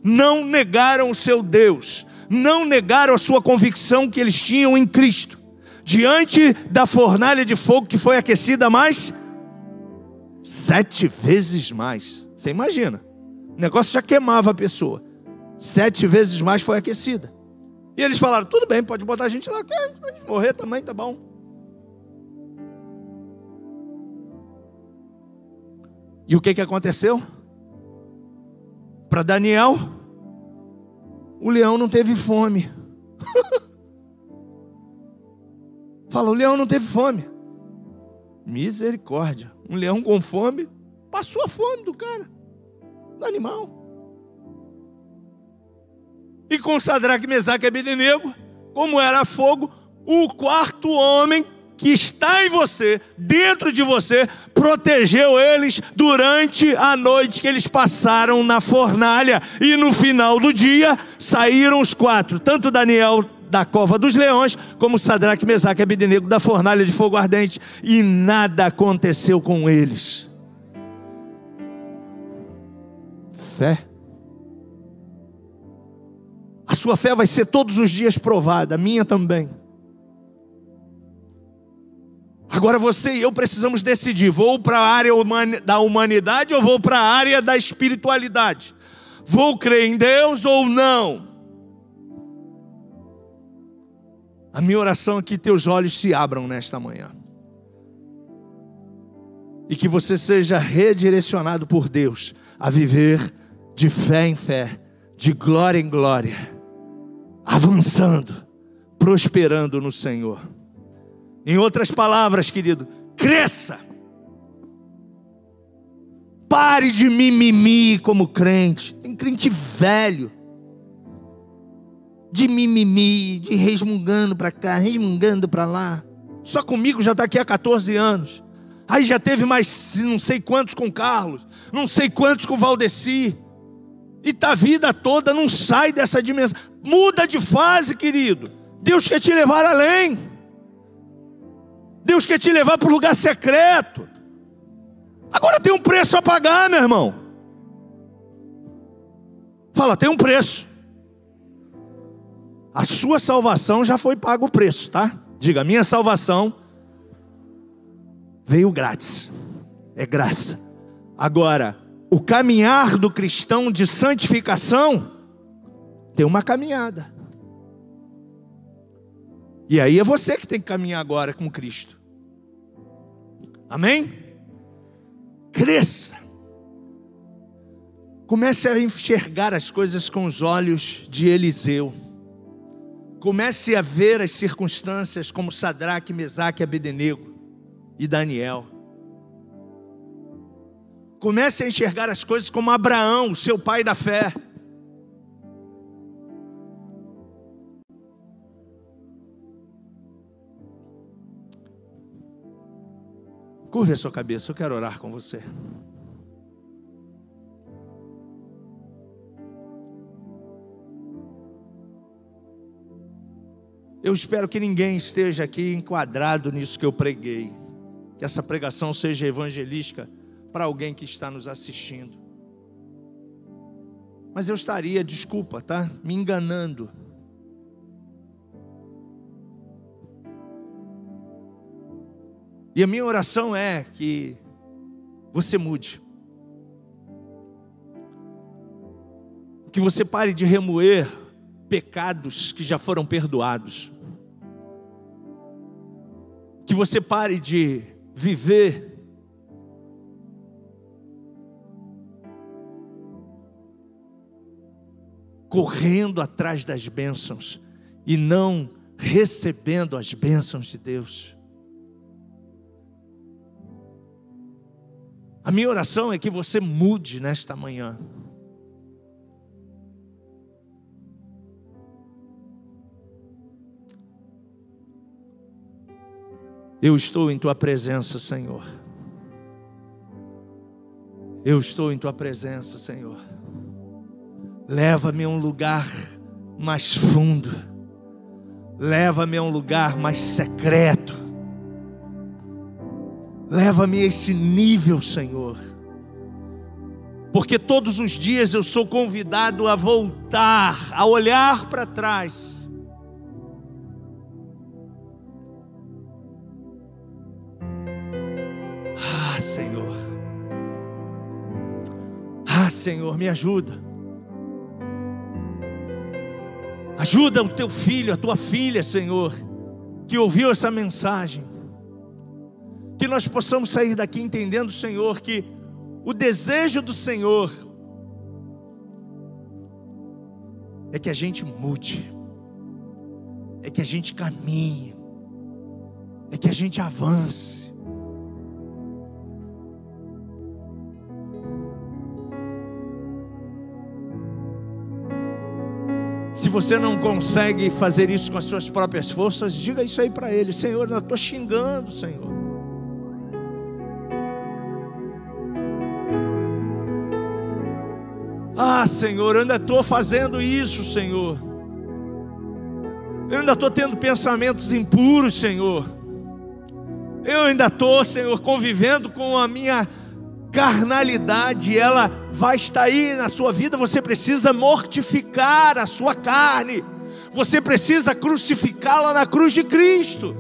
não negaram o seu Deus, não negaram a sua convicção que eles tinham em Cristo. Diante da fornalha de fogo que foi aquecida mais 7 vezes mais. Você imagina, o negócio já queimava a pessoa, 7 vezes mais foi aquecida. E eles falaram, tudo bem, pode botar a gente lá, que a gente morrer também, tá bom. E o que aconteceu? Para Daniel, o leão não teve fome. Fala, o leão não teve fome. Misericórdia. Um leão com fome, passou a fome do cara, do animal. E com Sadraque, Mesaque e Abdenego, como era fogo, o 4º homem que está em você, dentro de você, protegeu eles durante a noite que eles passaram na fornalha. E no final do dia, saíram os 4, tanto Daniel da cova dos leões, como Sadraque, Mesaque e Abdenego da fornalha de fogo ardente, e nada aconteceu com eles. Fé. A sua fé vai ser todos os dias provada, a minha também. Agora você e eu precisamos decidir, vou para a área da humanidade ou vou para a área da espiritualidade? Vou crer em Deus ou não? A minha oração é que teus olhos se abram nesta manhã. E que você seja redirecionado por Deus a viver de fé em fé, de glória em glória, avançando, prosperando no Senhor. Em outras palavras, querido, cresça. Pare de mimimi como crente. Tem crente velho, de mimimi, de resmungando para cá, resmungando para lá. Só comigo já está aqui há 14 anos. Aí já teve mais não sei quantos com Carlos, não sei quantos com Valdeci. E tá a vida toda, não sai dessa dimensão. Muda de fase, querido. Deus quer te levar além. Deus quer te levar para o lugar secreto. Agora tem um preço a pagar, meu irmão. Fala, tem um preço. A sua salvação já foi pago o preço, tá? Diga, minha salvação veio grátis. É graça. Agora, o caminhar do cristão de santificação tem uma caminhada. E aí é você que tem que caminhar agora com Cristo. Amém? Cresça. Comece a enxergar as coisas com os olhos de Eliseu. Comece a ver as circunstâncias como Sadraque, Mesaque, Abdenego e Daniel. Comece a enxergar as coisas como Abraão, seu pai da fé. Curve a sua cabeça, eu quero orar com você. Eu espero que ninguém esteja aqui enquadrado nisso que eu preguei. Que essa pregação seja evangelística para alguém que está nos assistindo. Mas eu estaria, desculpa, tá? Me enganando. E a minha oração é que você mude. Que você pare de remoer pecados que já foram perdoados. Que você pare de viver correndo atrás das bênçãos e não recebendo as bênçãos de Deus. A minha oração é que você mude nesta manhã. Eu estou em Tua presença, Senhor. Eu estou em Tua presença, Senhor. Leva-me a um lugar mais fundo. Leva-me a um lugar mais secreto. Leva-me a esse nível, Senhor. Porque todos os dias eu sou convidado a voltar, a olhar para trás. Ah, Senhor. Ah, Senhor, me ajuda. Ajuda o teu filho, a tua filha, Senhor, que ouviu essa mensagem. Que nós possamos sair daqui entendendo, Senhor, que o desejo do Senhor é que a gente mude, é que a gente caminhe, é que a gente avance. Se você não consegue fazer isso com as suas próprias forças, diga isso aí para Ele: Senhor, eu estou xingando, Senhor. Ah, Senhor, eu ainda estou fazendo isso, Senhor. Eu ainda estou tendo pensamentos impuros, Senhor. Eu ainda estou, Senhor, convivendo com a minha carnalidade. Ela vai estar aí na sua vida. Você precisa mortificar a sua carne. Você precisa crucificá-la na cruz de Cristo.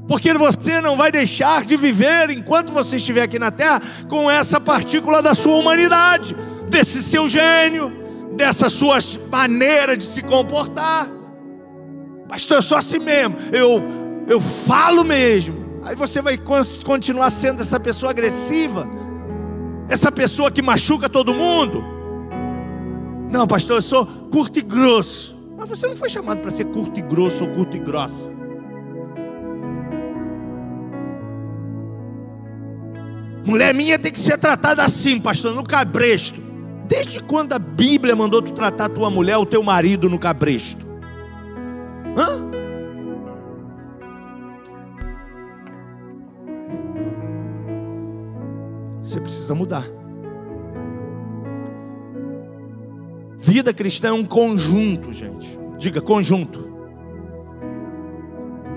Porque você não vai deixar de viver, enquanto você estiver aqui na terra, com essa partícula da sua humanidade, desse seu gênio, dessa sua maneira de se comportar. Pastor, eu sou assim mesmo, eu falo mesmo. Aí você vai continuar sendo essa pessoa agressiva, essa pessoa que machuca todo mundo. Não, pastor, eu sou curto e grosso. Mas você não foi chamado para ser curto e grosso ou curto e grossa. Mulher minha tem que ser tratada assim, pastor, no cabresto. Desde quando a Bíblia mandou tu tratar a tua mulher, o teu marido, no cabresto? Hã? Você precisa mudar. Vida cristã é um conjunto, gente. Diga, conjunto.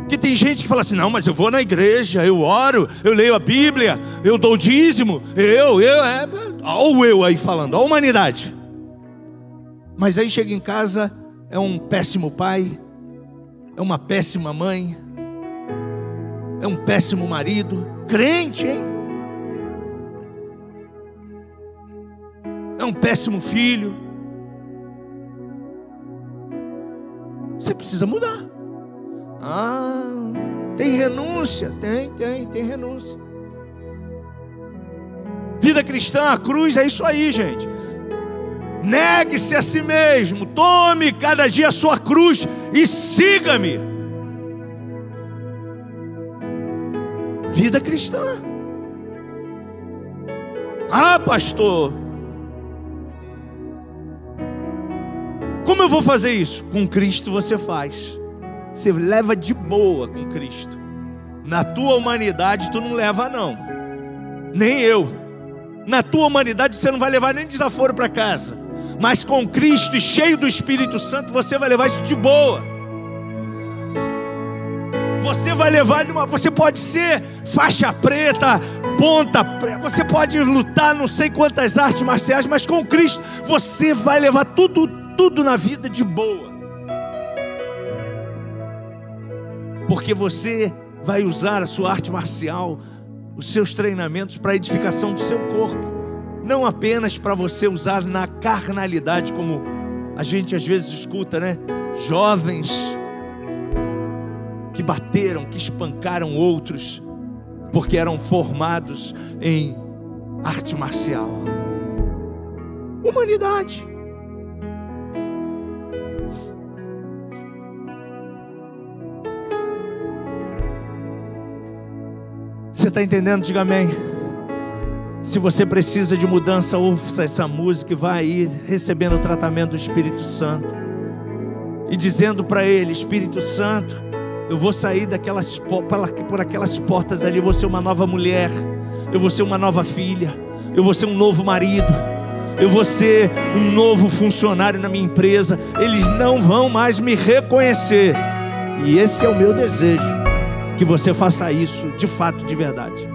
Porque tem gente que fala assim: não, mas eu vou na igreja, eu oro, eu leio a Bíblia, eu dou dízimo, olha eu aí falando, a humanidade. Mas aí chega em casa, é um péssimo pai, é uma péssima mãe, é um péssimo marido, crente, hein? É um péssimo filho. Você precisa mudar. Ah, tem renúncia? Tem renúncia. Vida cristã, a cruz é isso aí, gente. Negue-se a si mesmo, tome cada dia a sua cruz e siga-me. Vida cristã. Ah, pastor, como eu vou fazer isso? Com Cristo você faz. Você leva de boa com Cristo. Na tua humanidade tu não leva não. Nem eu. Na tua humanidade você não vai levar nem desaforo para casa. Mas com Cristo e cheio do Espírito Santo, você vai levar isso de boa. Você vai levar você pode ser faixa preta, ponta preta, você pode lutar não sei quantas artes marciais, mas com Cristo você vai levar tudo na vida de boa. Porque você vai usar a sua arte marcial, os seus treinamentos para a edificação do seu corpo. Não apenas para você usar na carnalidade, como a gente às vezes escuta, né? Jovens que bateram, que espancaram outros, porque eram formados em arte marcial. Humanidade. Você está entendendo? Diga amém. Se você precisa de mudança, ouça essa música e vai aí recebendo o tratamento do Espírito Santo e dizendo para Ele: Espírito Santo, eu vou sair por aquelas portas ali, eu vou ser uma nova mulher, eu vou ser uma nova filha, eu vou ser um novo marido, eu vou ser um novo funcionário na minha empresa, eles não vão mais me reconhecer. E esse é o meu desejo, que você faça isso de fato, de verdade.